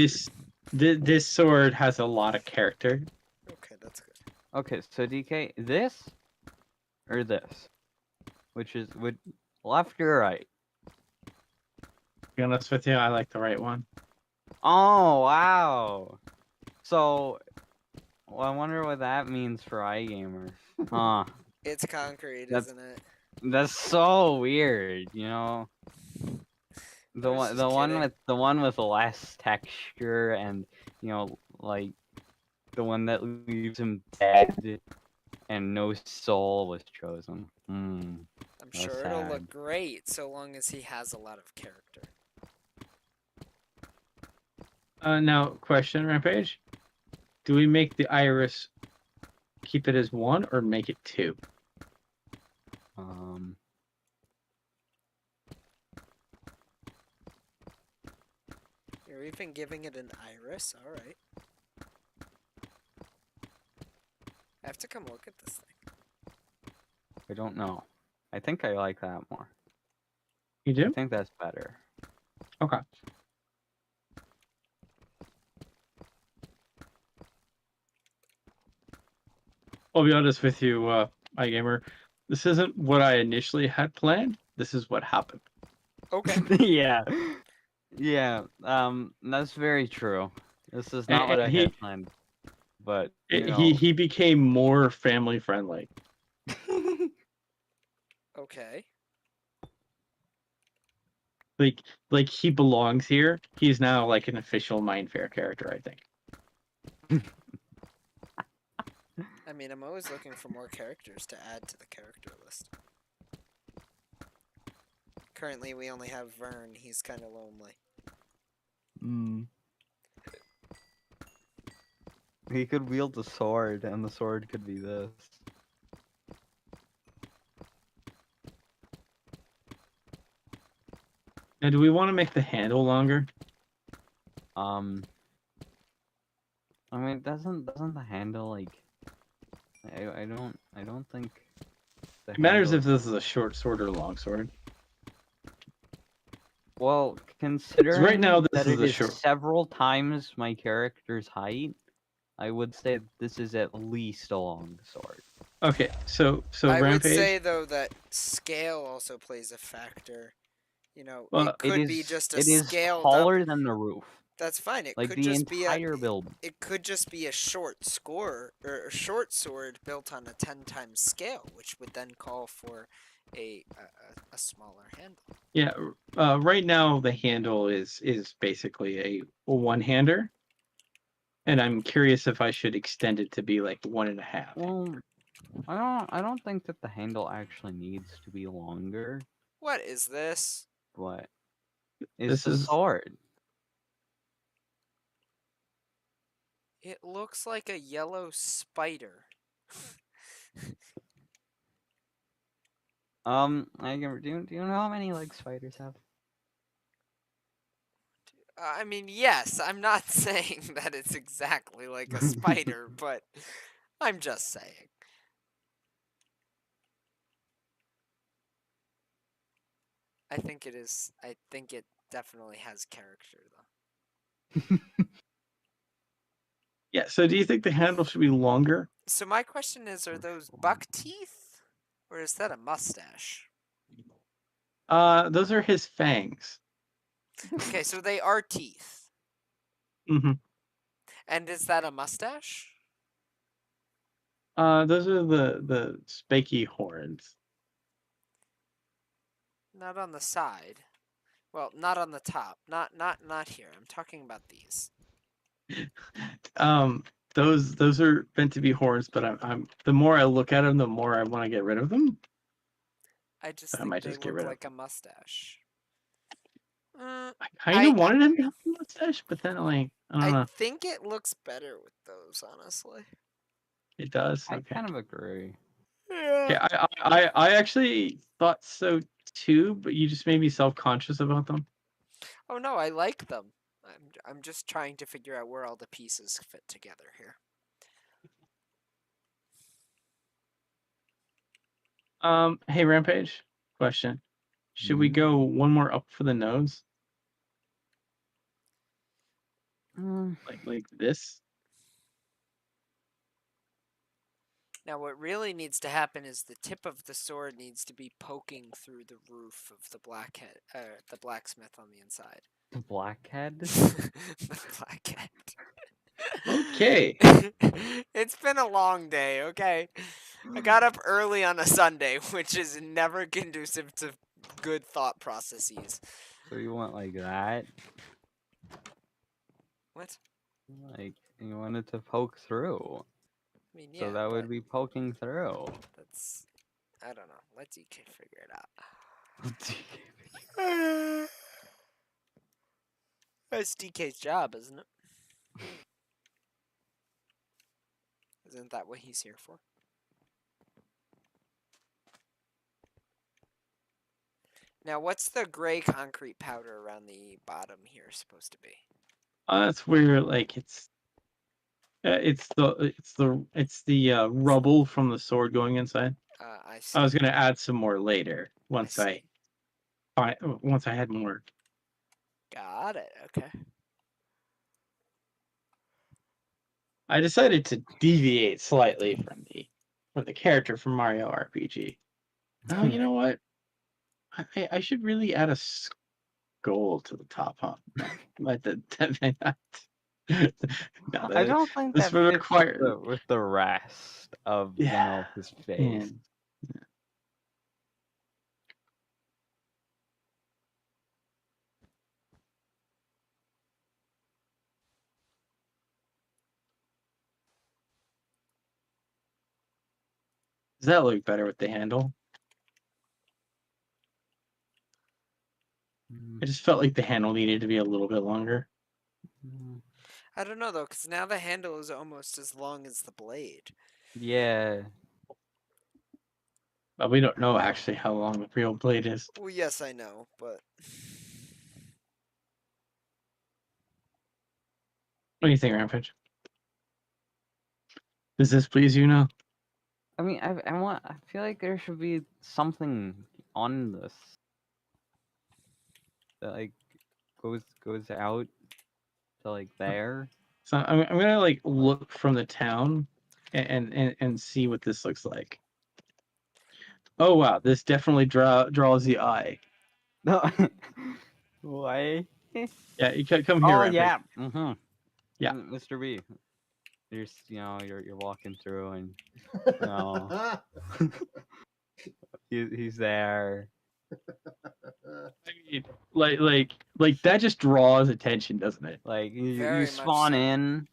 This sword has a lot of character. Okay, that's good. Okay, so DK, this or this, which is left or right? To be honest with you, I like the right one. Oh wow! So, well, I wonder what that means for iGamer. Huh? It's concrete, That's- isn't it? That's so weird, you know. I was just kidding. The one with less texture and like the one that leaves him dead and no soul was chosen. I'm That's sure it'll sad. look great so long as he has a lot of character. Now, question, Rampage. Do we make the iris keep it as 1 or make it 2? You're even giving it an iris? Alright. I have to come look at this thing. I don't know. I think I like that more. You I do? think that's better. Okay. I'll be honest with you, iGamer. This isn't what I initially had planned. This is what happened. Okay. Yeah. Yeah, that's very true. This is not what I had planned. But He became more family friendly. Okay. Like he belongs here. He's now like an official Mindfair character, I think. I mean, I'm always looking for more characters to add to the character list. Currently, we only have Vern. He's kind of lonely. He could wield the sword, and the sword could be this. Now, do we want to make the handle longer? I mean, doesn't the handle like? I don't think. It matters if this is a short sword or a long sword. Well, considering right now this that is it a is short. several times my character's height, I would say this is at least a long sword. Okay, so I Rampage. would say though that scale also plays a factor. You know, Well, it could be just a It is scaled taller up. than the roof. That's fine. It Like could the just be a. entire build. It could just be a short score or a short sword built on a 10 times scale, which would then call for a smaller handle. Yeah, right now the handle is basically a one-hander, and I'm curious if I should extend it to be like 1.5. Well, I don't think that the handle actually needs to be longer. What is this? But This it's a is- sword. It looks like a yellow spider. Do you know how many legs spiders have? I mean, yes, I'm not saying that it's exactly like a spider, but I'm just saying. I think it is. I think it definitely has character, though. Yeah. So, do you think the handle should be longer? So my question is: are those buck teeth, or is that a mustache? Those are his fangs. Okay, so they are teeth. Mm-hmm. And is that a mustache? Those are the spiky horns. Not on the side. Well, not on the top. Not here. I'm talking about these. Those are meant to be horns, but I'm the more I look at them, the more I want to get rid of them. I just I think might they just get look rid of like a mustache. I kind of wanted him to have a mustache, but then like I don't know. think it looks better with those, honestly. It does. I Okay. kind of agree. Okay. Yeah. I actually thought so too, but you just made me self-conscious about them. Oh no, I like them. I'm just trying to figure out where all the pieces fit together here. Hey Rampage, question. Should we go one more up for the nose? Like this. Now, what really needs to happen is the tip of the sword needs to be poking through the roof of the the blacksmith on the inside. The blackhead? The blackhead. Okay. It's been a long day, okay? I got up early on a Sunday, which is never conducive to good thought processes. So you want like that? What? Like you wanted to poke through. I mean, yeah, So that but would be poking through. that's... I don't know. Let DK figure it out. That's DK's job, isn't it? Isn't that what he's here for? Now, what's the gray concrete powder around the bottom here supposed to be? That's where like it's the rubble from the sword going inside. I see. I was gonna add some more later once see. once I had more. Got it. Okay. I decided to deviate slightly from the character from Mario RPG. Oh, you know what? I should really add a skull to the top, huh? But that may not. No, I don't think this that would fits require. with the rest of Yeah. his face. Man. Does that look better with the handle? I just felt like the handle needed to be a little bit longer. I don't know though, because now the handle is almost as long as the blade. Yeah. But we don't know actually how long the real blade is. Well, yes, I know, but What do you think, Rampage? Does this please you now? I mean, I feel like there should be something on this that like goes out to like there. So I'm gonna like look from the town and see what this looks like. Oh wow, this definitely draws the eye. No. Why? Yeah, you come here, Oh Rampage. yeah. Mm-hmm. Yeah. Mr. B. You're walking through and know. he's there. I mean, like that just draws attention, doesn't it? Like Very you much spawn so. in,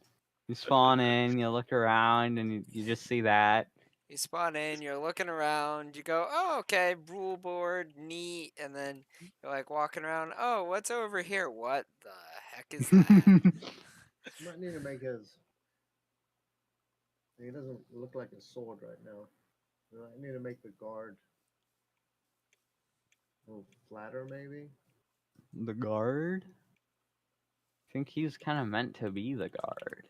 you look around, and you just see that. you spawn in, you're looking around, you go, oh, okay, rule board, neat, and then you're like walking around, oh, what's over here? What the heck is that? Might need to make his. He doesn't look like a sword right now. I need to make the guard a little flatter, maybe. The guard? I think he's kind of meant to be the guard.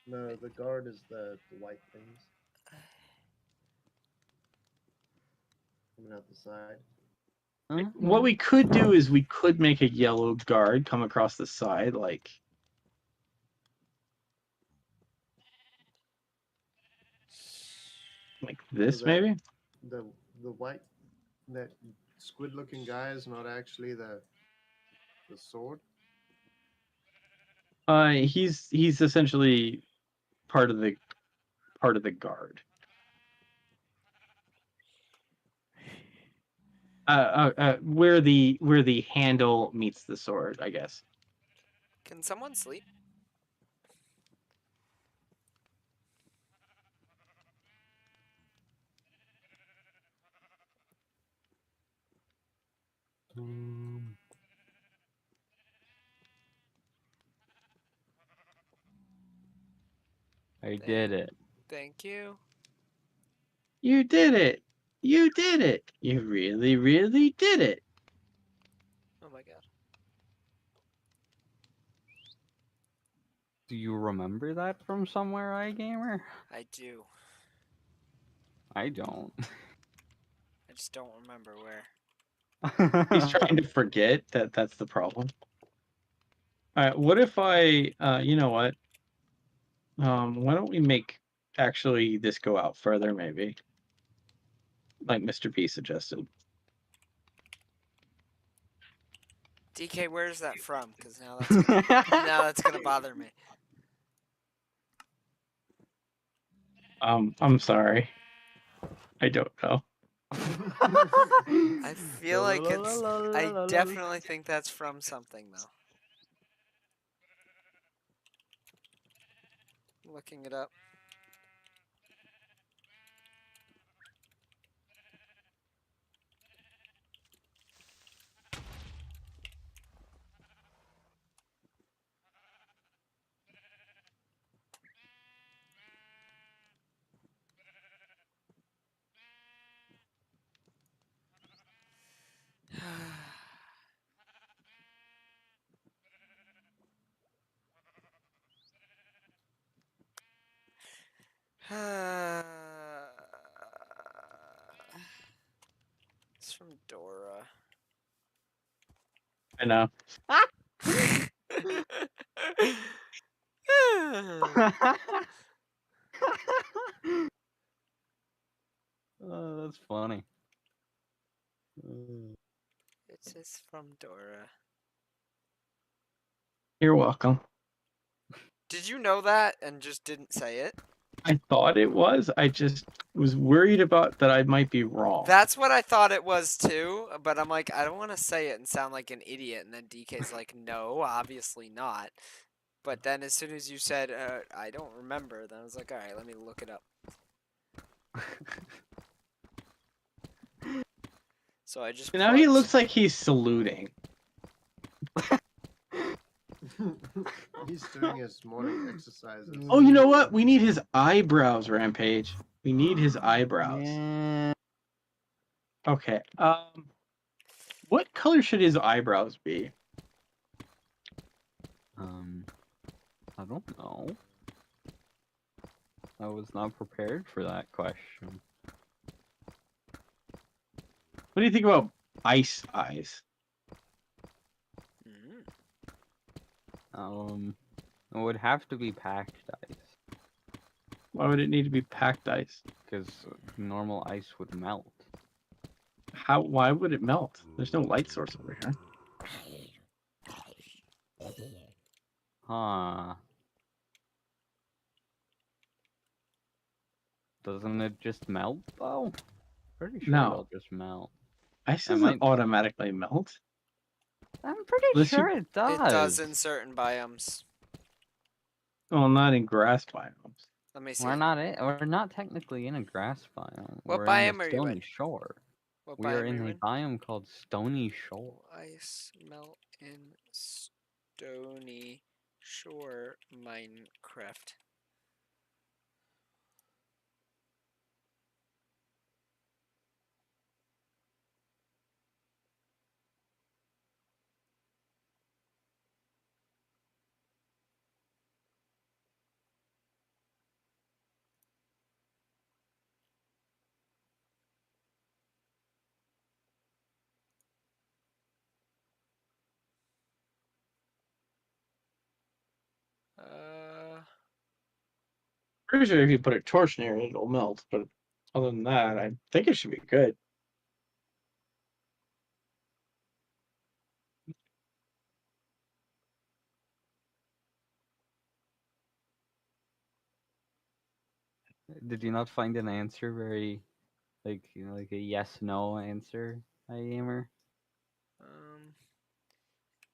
No, the guard is the white things coming out the side. What we could do is we could make a yellow guard come across the side, like this, So that maybe. The white, that squid-looking guy is not actually the sword. He's essentially part of the guard. Where the handle meets the sword, I guess. Can someone sleep? I did it. Thank you. You did it. You did it. You really, really did it. Oh my god. Do you remember that from somewhere, iGamer? I do. I don't. I just don't remember where. He's trying to forget that's the problem. All right. What if I? You know what? Why don't we make actually this go out further? Maybe, like Mr. P suggested. DK, where's that from? Because now that's gonna now that's gonna bother me. I'm sorry. I don't know. I feel like it's. I definitely think that's from something though. Looking it up. It's from Dora. I know. Oh, that's funny. It is from Dora. You're welcome. Did you know that and just didn't say it? I thought it was. I just was worried about that I might be wrong. That's what I thought it was too, but I'm like, I don't want to say it and sound like an idiot. And then DK's like, no, obviously not. But then as soon as you said, I don't remember, then I was like, all right, let me look it up. So I just Now he plugged- looks like he's saluting. He's doing his morning exercises. Oh, you know what? We need his eyebrows, Rampage. We need his eyebrows. Yeah. Okay. What color should his eyebrows be? I don't know. I was not prepared for that question. What do you think about ice eyes? Mhm. It would have to be packed ice, Why would it need to be packed ice? because normal ice would melt. How? Why would it melt? There's no light source over here. Huh. Doesn't it just melt though? Pretty sure No. it'll just melt. Ice It doesn't might- automatically melt. I'm pretty Unless you- sure it does. It does in certain biomes. Well, not in grass biomes. Let me see. We're not technically in a grass biome. What We're biome in the are you in? Stony Shore. What We are biome in are you a in? biome called Stony Shore. Ice melt in Stony Shore Minecraft. Pretty sure if you put a torch near it, it'll melt. But other than that, I think it should be good. Did you not find an answer very, like like a yes/no answer, Gamer?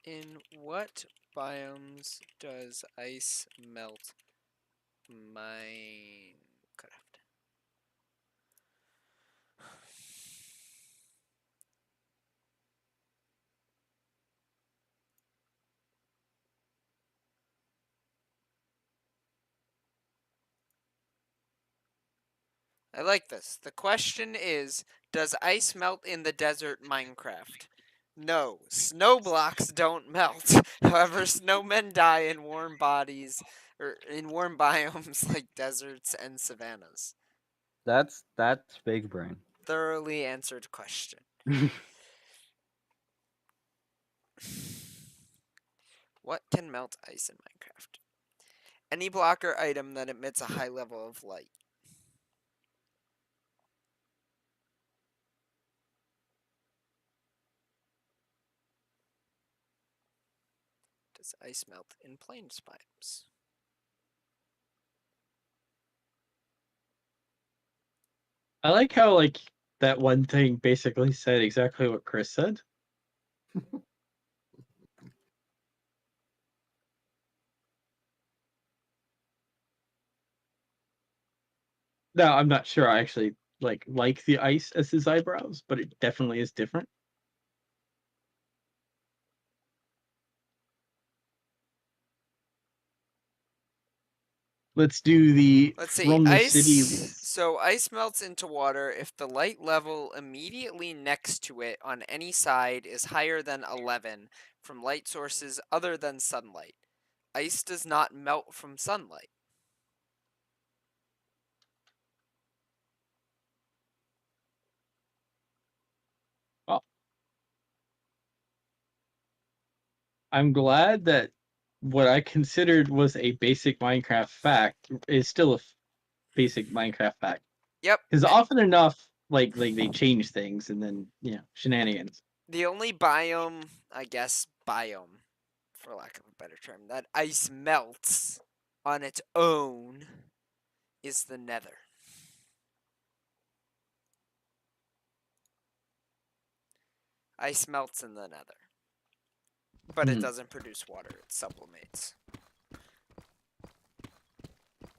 In what biomes does ice melt? Minecraft. I like this. The question is, does ice melt in the desert Minecraft? No, snow blocks don't melt. However, snowmen die in warm bodies or in warm biomes like deserts and savannas. That's big brain. Thoroughly answered question. What can melt ice in Minecraft? Any block or item that emits a high level of light. Does ice melt in plains biomes? I like how like that one thing basically said exactly what Chris said. Now I'm not sure I actually like the ice as his eyebrows, but it definitely is different. Let's do the Let's see. from the Ice. city. So ice melts into water if the light level immediately next to it on any side is higher than 11 from light sources other than sunlight. Ice does not melt from sunlight. Well, I'm glad that what I considered was a basic Minecraft fact is still a basic Minecraft fact. Yep. Because often enough, like they change things and then shenanigans. The only biome, I guess, for lack of a better term, that ice melts on its own is the nether. Ice melts in the nether. But it doesn't produce water, it sublimates.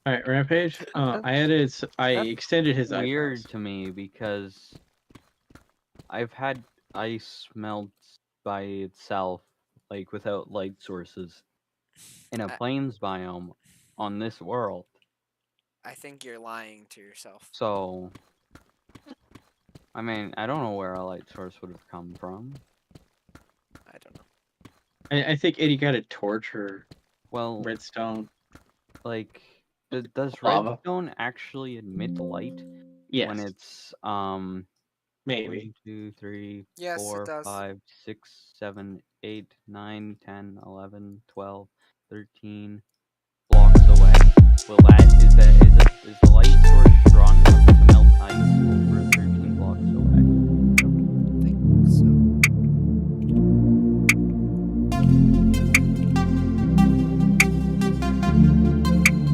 All right, Rampage. I extended his Weird eyebrows. to me because I've had ice melt by itself, like without light sources, in a plains biome on this world. I think you're lying to yourself. So, I mean, I don't know where a light source would have come from. I don't know. I think Eddie got a torch or Well, redstone. like, does Lava. redstone actually emit light Yes, when it's maybe. 1, 2, 3, Yes, it 4, does. 5, 6, 7, 8, 9, 10, 11, 12, 13 blocks away? Will is the light source strong enough to melt ice over 13 blocks away? I think so.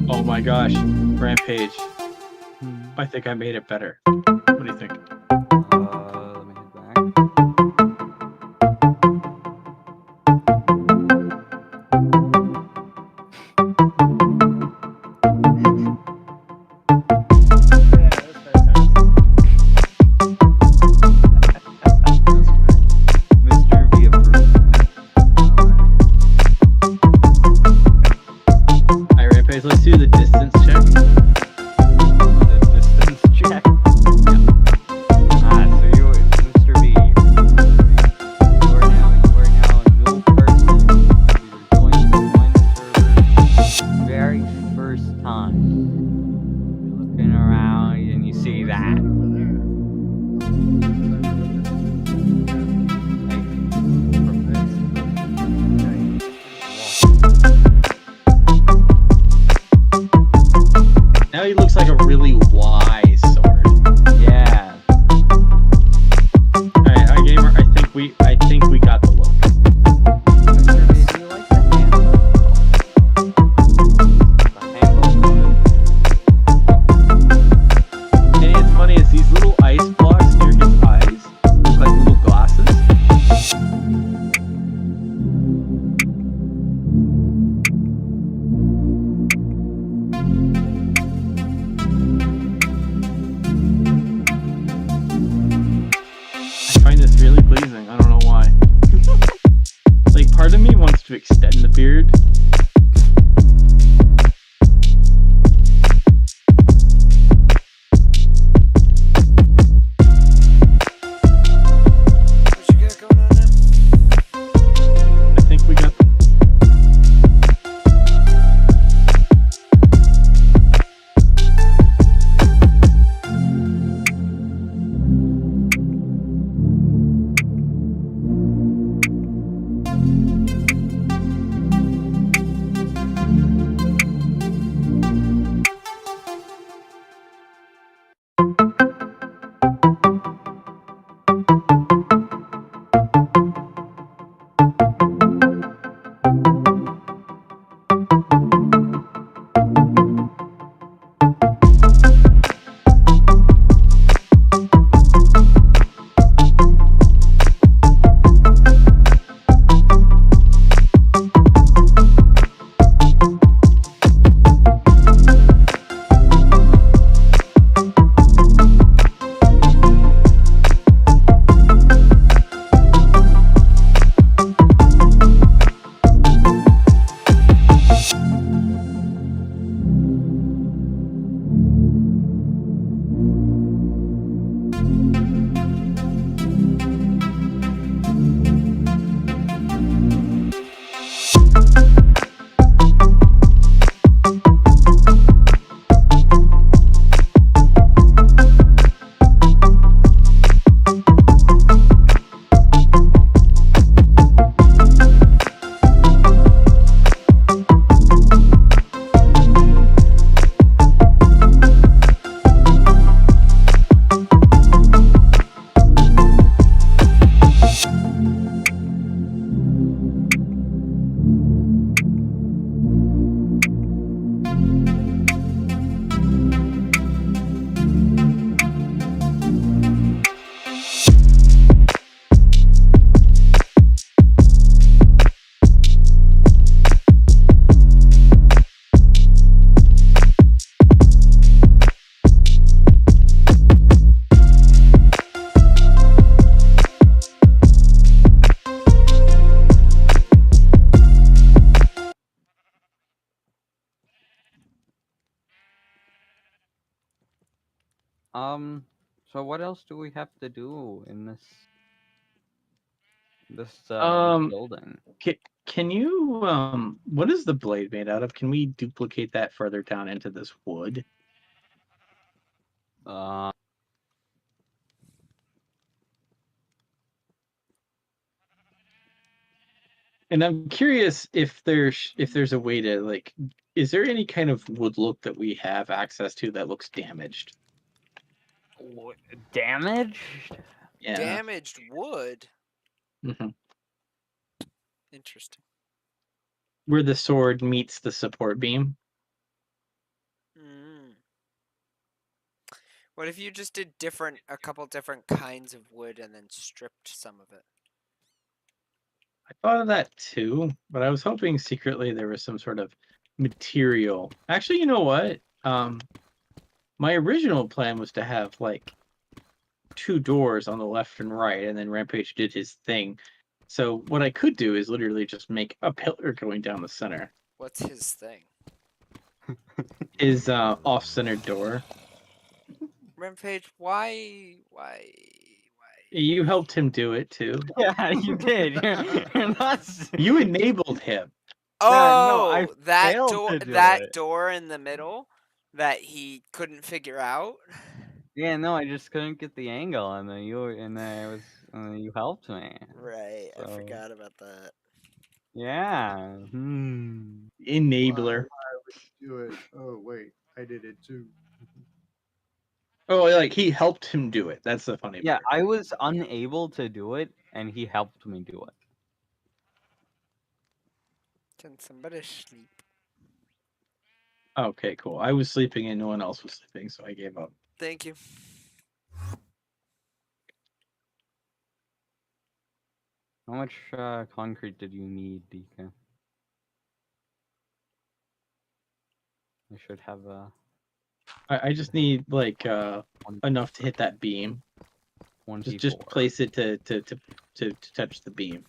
Oh my gosh, Rampage. I think I made it better. What do you think? Let me head back. Yeah, that's fantastic. Mr. V approved. Alright, Rampage, let's do the distance check. The distance check. So Mr. V. You are now a new person. You're going to join the server very first time. You're looking around and you see that. Now he looks like a really wise sword. Yeah. Alright, gamer, I think we got the look. Mr. V, do you like the handle? The handle. And it's funny is these little ice blocks near his eyes look like little glasses. I find this really pleasing. I don't know why. Like, part of me wants to extend the beard. What you got going on now? I think we got. So what else do we have to do in this Um, building? Can you what is the blade made out of? Can we duplicate that further down into this wood? Uh, And I'm curious if there's a way to like, is there any kind of wood look that we have access to that looks damaged? damaged? Yeah. Damaged wood. hmm Interesting. Where the sword meets the support beam. Mm. What if you just did a couple different kinds of wood and then stripped some of it? I thought of that too, but I was hoping secretly there was some sort of material. Actually, you know what? My original plan was to have like 2 doors on the left and right, and then Rampage did his thing. So what I could do is literally just make a pillar going down the center. What's his thing? His off-centered door. Rampage, why? You helped him do it too. Yeah, you did. You're not. You enabled him. no, I Oh, that failed door, to do that it. door in the middle that he couldn't figure out. Yeah, no, I just couldn't get the angle, and then you helped me. Right, I So- forgot about that. Yeah. Enabler. Why would you do it? Oh wait, I did it too. Oh, like he helped him do it. That's the funny Yeah, part. I was unable to do it, and he helped me do it. Can somebody sleep? Okay, cool. I was sleeping and no one else was sleeping, so I gave up. Thank you. How much concrete did you need, Deacon? I should have I just need like one, enough to hit that beam. 24. Just place it to touch the beam.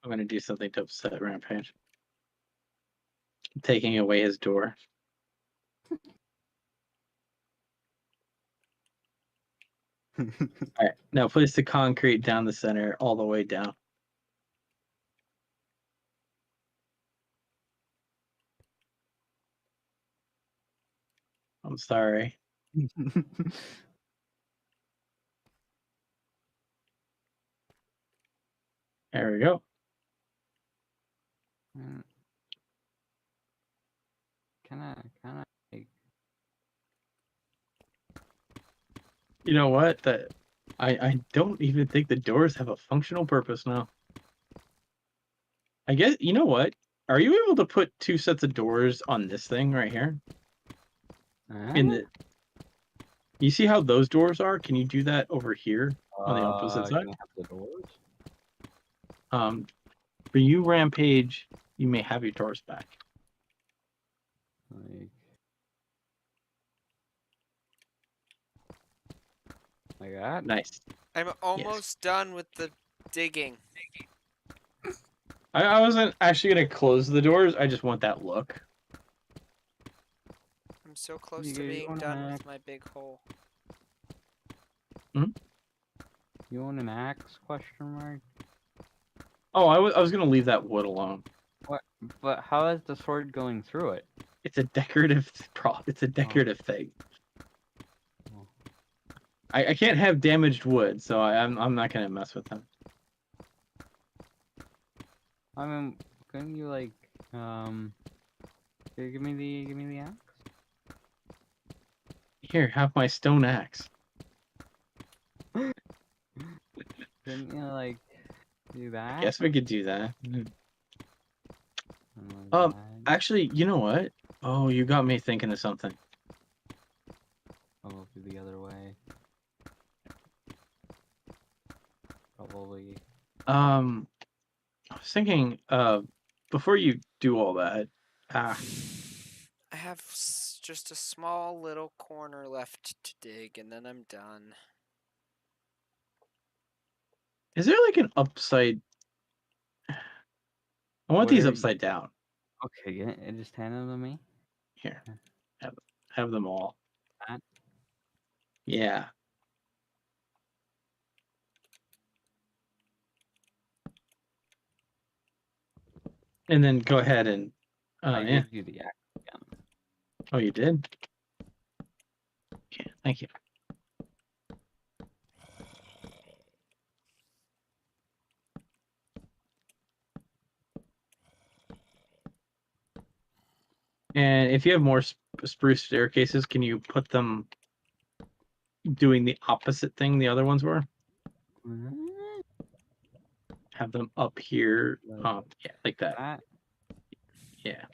I'm gonna do something to upset Rampage. I'm taking away his door. Alright, now place the concrete down the center all the way down. I'm sorry. There we go. Can I like, You know what? I don't even think the doors have a functional purpose now. I guess, you know what? Are you able to put 2 sets of doors on this thing right here? In the You see how those doors are? Can you do that over here on the opposite side? Can I have the doors? For you, Rampage, you may have your doors back. Like that? Nice. I'm almost done with the digging. I wasn't actually gonna close the doors. I just want that look. I'm so close You to being wanna done hack? with my big hole. You own an axe? Question mark. Oh, I was gonna leave that wood alone. What? But how is the sword going through it? It's a decorative It's a decorative thing. Oh. I can't have damaged wood, so I'm not gonna mess with them. I mean, couldn't you like give me the axe? Here, have my stone axe. Couldn't you like do that? Guess we could do that. Like that? Actually, you know what? Oh, you got me thinking of something. Probably the other way. Probably. I was thinking, before you do all that, I have just a small little corner left to dig, and then I'm done. Is there like an upside? I want these upside down. Okay, yeah, just hand them to me. Here, have them all. That? Yeah. And then go ahead and. I Yeah. gave you the axe again. Oh, you did. Okay, thank you. And if you have more spruce staircases, can you put them doing the opposite thing the other ones were? Have them up here. Yeah, like that. Yeah.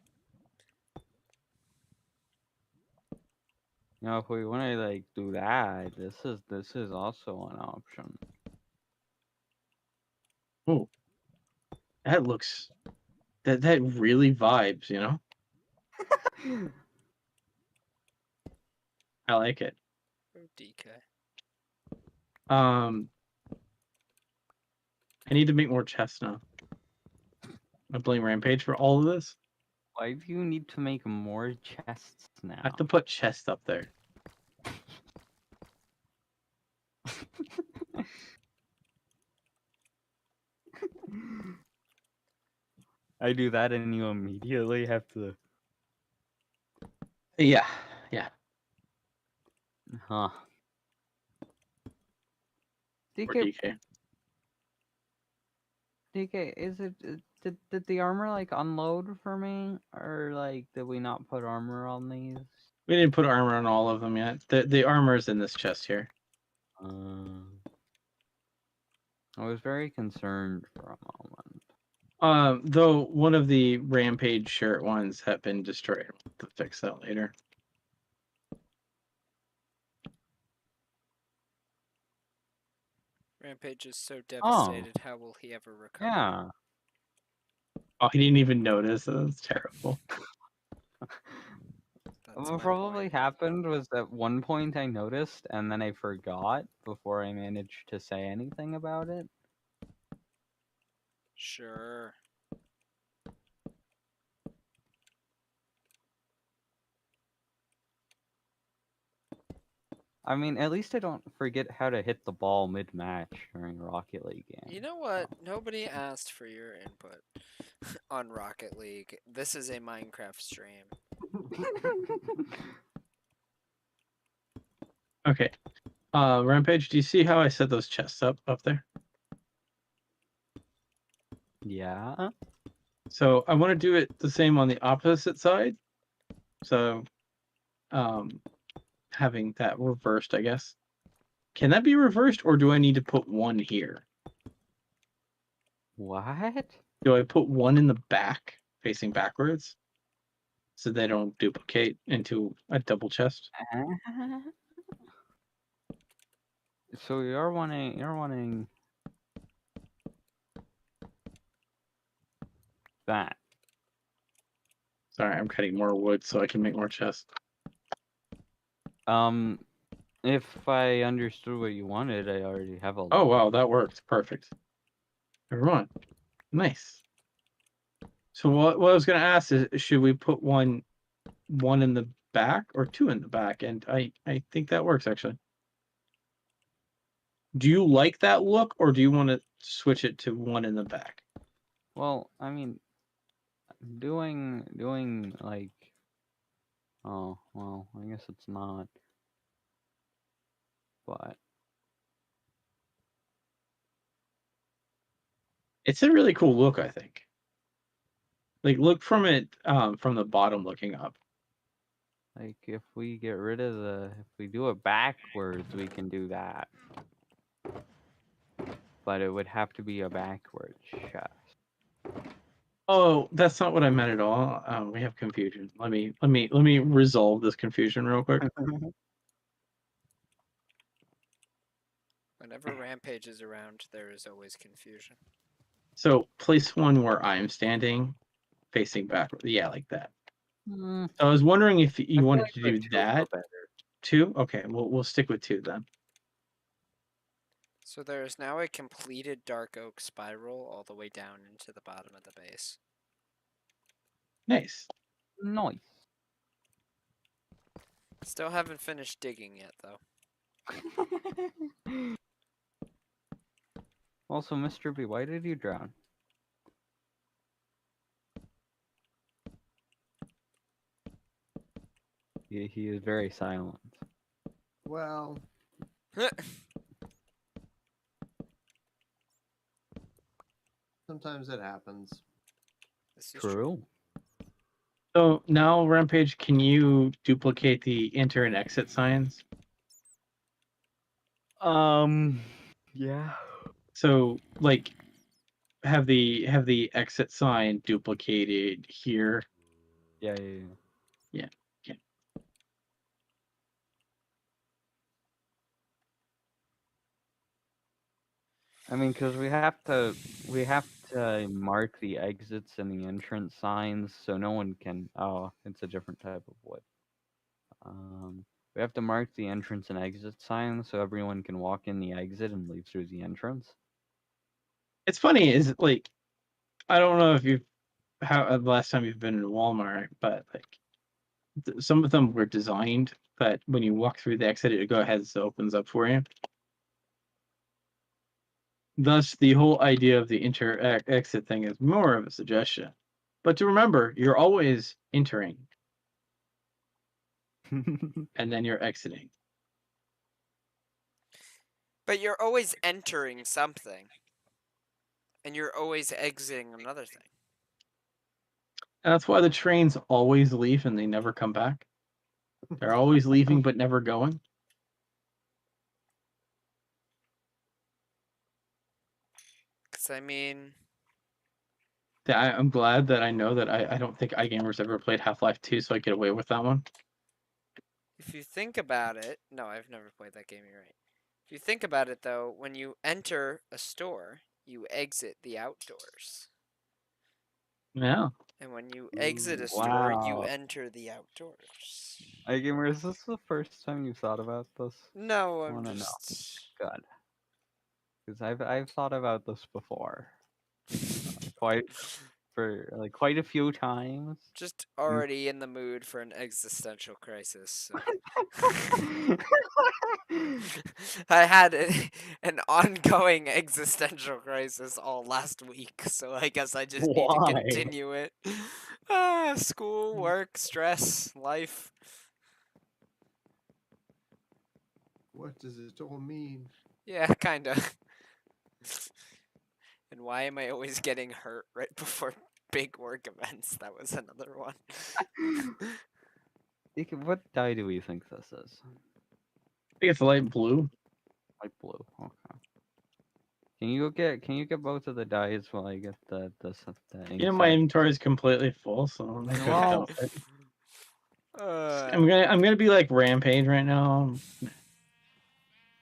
You know, if we want to like do that, this is also an option. Oh, that looks. That really vibes, you know. I like it. Oh, DK. I need to make more chests now. I blame Rampage for all of this. Why do you need to make more chests now? I have to put chests up there. I do that and you immediately have to... Yeah. Huh. Or DK, DK. DK, is it... Did the armor, like, unload for me? Or, like, did we not put armor on these? We didn't put armor on all of them yet. The armor is in this chest here. I was very concerned for a moment. Though one of the Rampage shirt ones have been destroyed. We'll fix that later. Rampage is so devastated. How will he ever recover? Yeah. Oh, he didn't even notice. That's terrible. That's What my probably point. happened was at one point I noticed and then I forgot before I managed to say anything about it. Sure. I mean, at least I don't forget how to hit the ball mid-match during Rocket League games. You know what? Nobody asked for your input on Rocket League. This is a Minecraft stream. Okay. Rampage, do you see how I set those chests up there? Yeah. So I want to do it the same on the opposite side. So, having that reversed, I guess. Can that be reversed, or do I need to put one here? What? Do I put one in the back, facing backwards, so they don't duplicate into a double chest? So you're wanting that. Sorry, I'm cutting more wood so I can make more chests. If I understood what you wanted, I already have a. Oh wow, that worked perfect. Never mind. Nice. So what I was gonna ask is, should we put one in the back or two in the back? And I think that works actually. Do you like that look, or do you want to switch it to one in the back? Well, I mean, doing like. Oh well, I guess it's not. But It's a really cool look, I think. Like, look from it from the bottom looking up. like, if we get rid of if we do it backwards, we can do that. But it would have to be a backwards chest. Oh, that's not what I meant at all. We have confusion. Let me resolve this confusion real quick. Whenever Rampage is around, there is always confusion. So place one where I'm standing, facing backward. Yeah, like that. Mm, So I was wondering if I you feel wanted like to the do two are that. better. 2? Okay, we'll stick with 2 then. So there is now a completed dark oak spiral all the way down into the bottom of the base. Nice. Nice. Still haven't finished digging yet, though. Also, Mr. B, why did you drown? He is very silent. Well, sometimes it happens. This is true. True. So now, Rampage, can you duplicate the enter and exit signs? Yeah. So, like, have the exit sign duplicated here. Yeah, yeah, yeah. Yeah. Okay. I mean, because we have to mark the exits and the entrance signs so no one can. Oh, it's a different type of wood. We have to mark the entrance and exit signs so everyone can walk in the exit and leave through the entrance. It's funny, is it like, I don't know if you've how the last time you've been in Walmart, but like some of them were designed that when you walk through the exit, it go ahead so opens up for you. Thus, the whole idea of the exit thing is more of a suggestion. But to remember, you're always entering and then you're exiting. But you're always entering something. And you're always exiting another thing. And that's why the trains always leave and they never come back. They're always leaving but never going. Because, I mean, I'm glad that I know that I don't think iGamers ever played Half-Life 2, so I get away with that one. if you think about it, no, I've never played that game, you're right. If you think about it, though, when you enter a store, you exit the outdoors. Yeah. And when you exit a store, you Wow. enter the outdoors. Hey, gamer, is this the first time you thought about this? No, I I'm wanna know. just... God. Because I've thought about this before. Quite a few times. just already in the mood for an existential crisis. So. I had an ongoing existential crisis all last week, so I guess I just need to Why? continue it. School, work, stress, life. What does it all mean? Yeah, kinda. And why am I always getting hurt right before big work events? That was another one. What dye do we think this is? I think it's light blue. Light blue. Okay. Can you get both of the dyes while I get the ink You know, my sac? inventory is completely full, so I'm not gonna Well, count it. Uh, I'm gonna be like Rampage right now.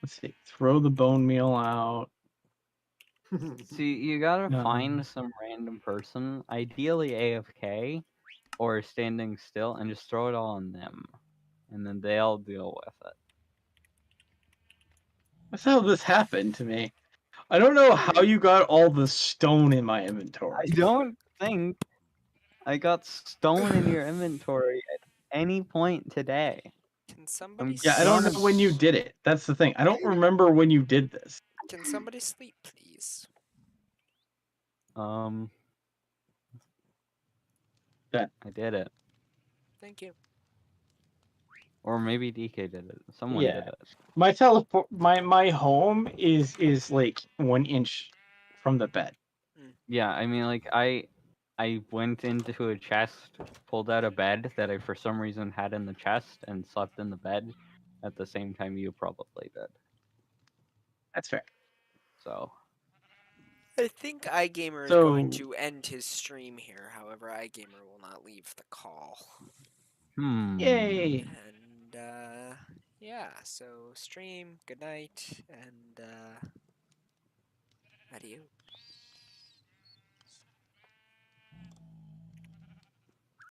Let's see. Throw the bone meal out. see, you gotta No. find some random person, ideally AFK or standing still, and just throw it all on them, and then they'll deal with it. That's how this happened to me. I don't know how you got all the stone in my inventory. I don't think I got stone in your inventory at any point today. can somebody Yeah, I don't gonna know when you did it. That's the thing. I don't remember when you did this. Can somebody sleep, please? That I did it. Thank you. Or maybe DK did it. Someone Yeah. did it. my teleport my home is like 1 inch from the bed. Yeah, I mean, like, I went into a chest, pulled out a bed that I for some reason had in the chest, and slept in the bed at the same time you probably did. That's fair. So, I think iGamer is So- going to end his stream here. However, iGamer will not leave the call. Yay. And yeah, so stream, good night, and adios.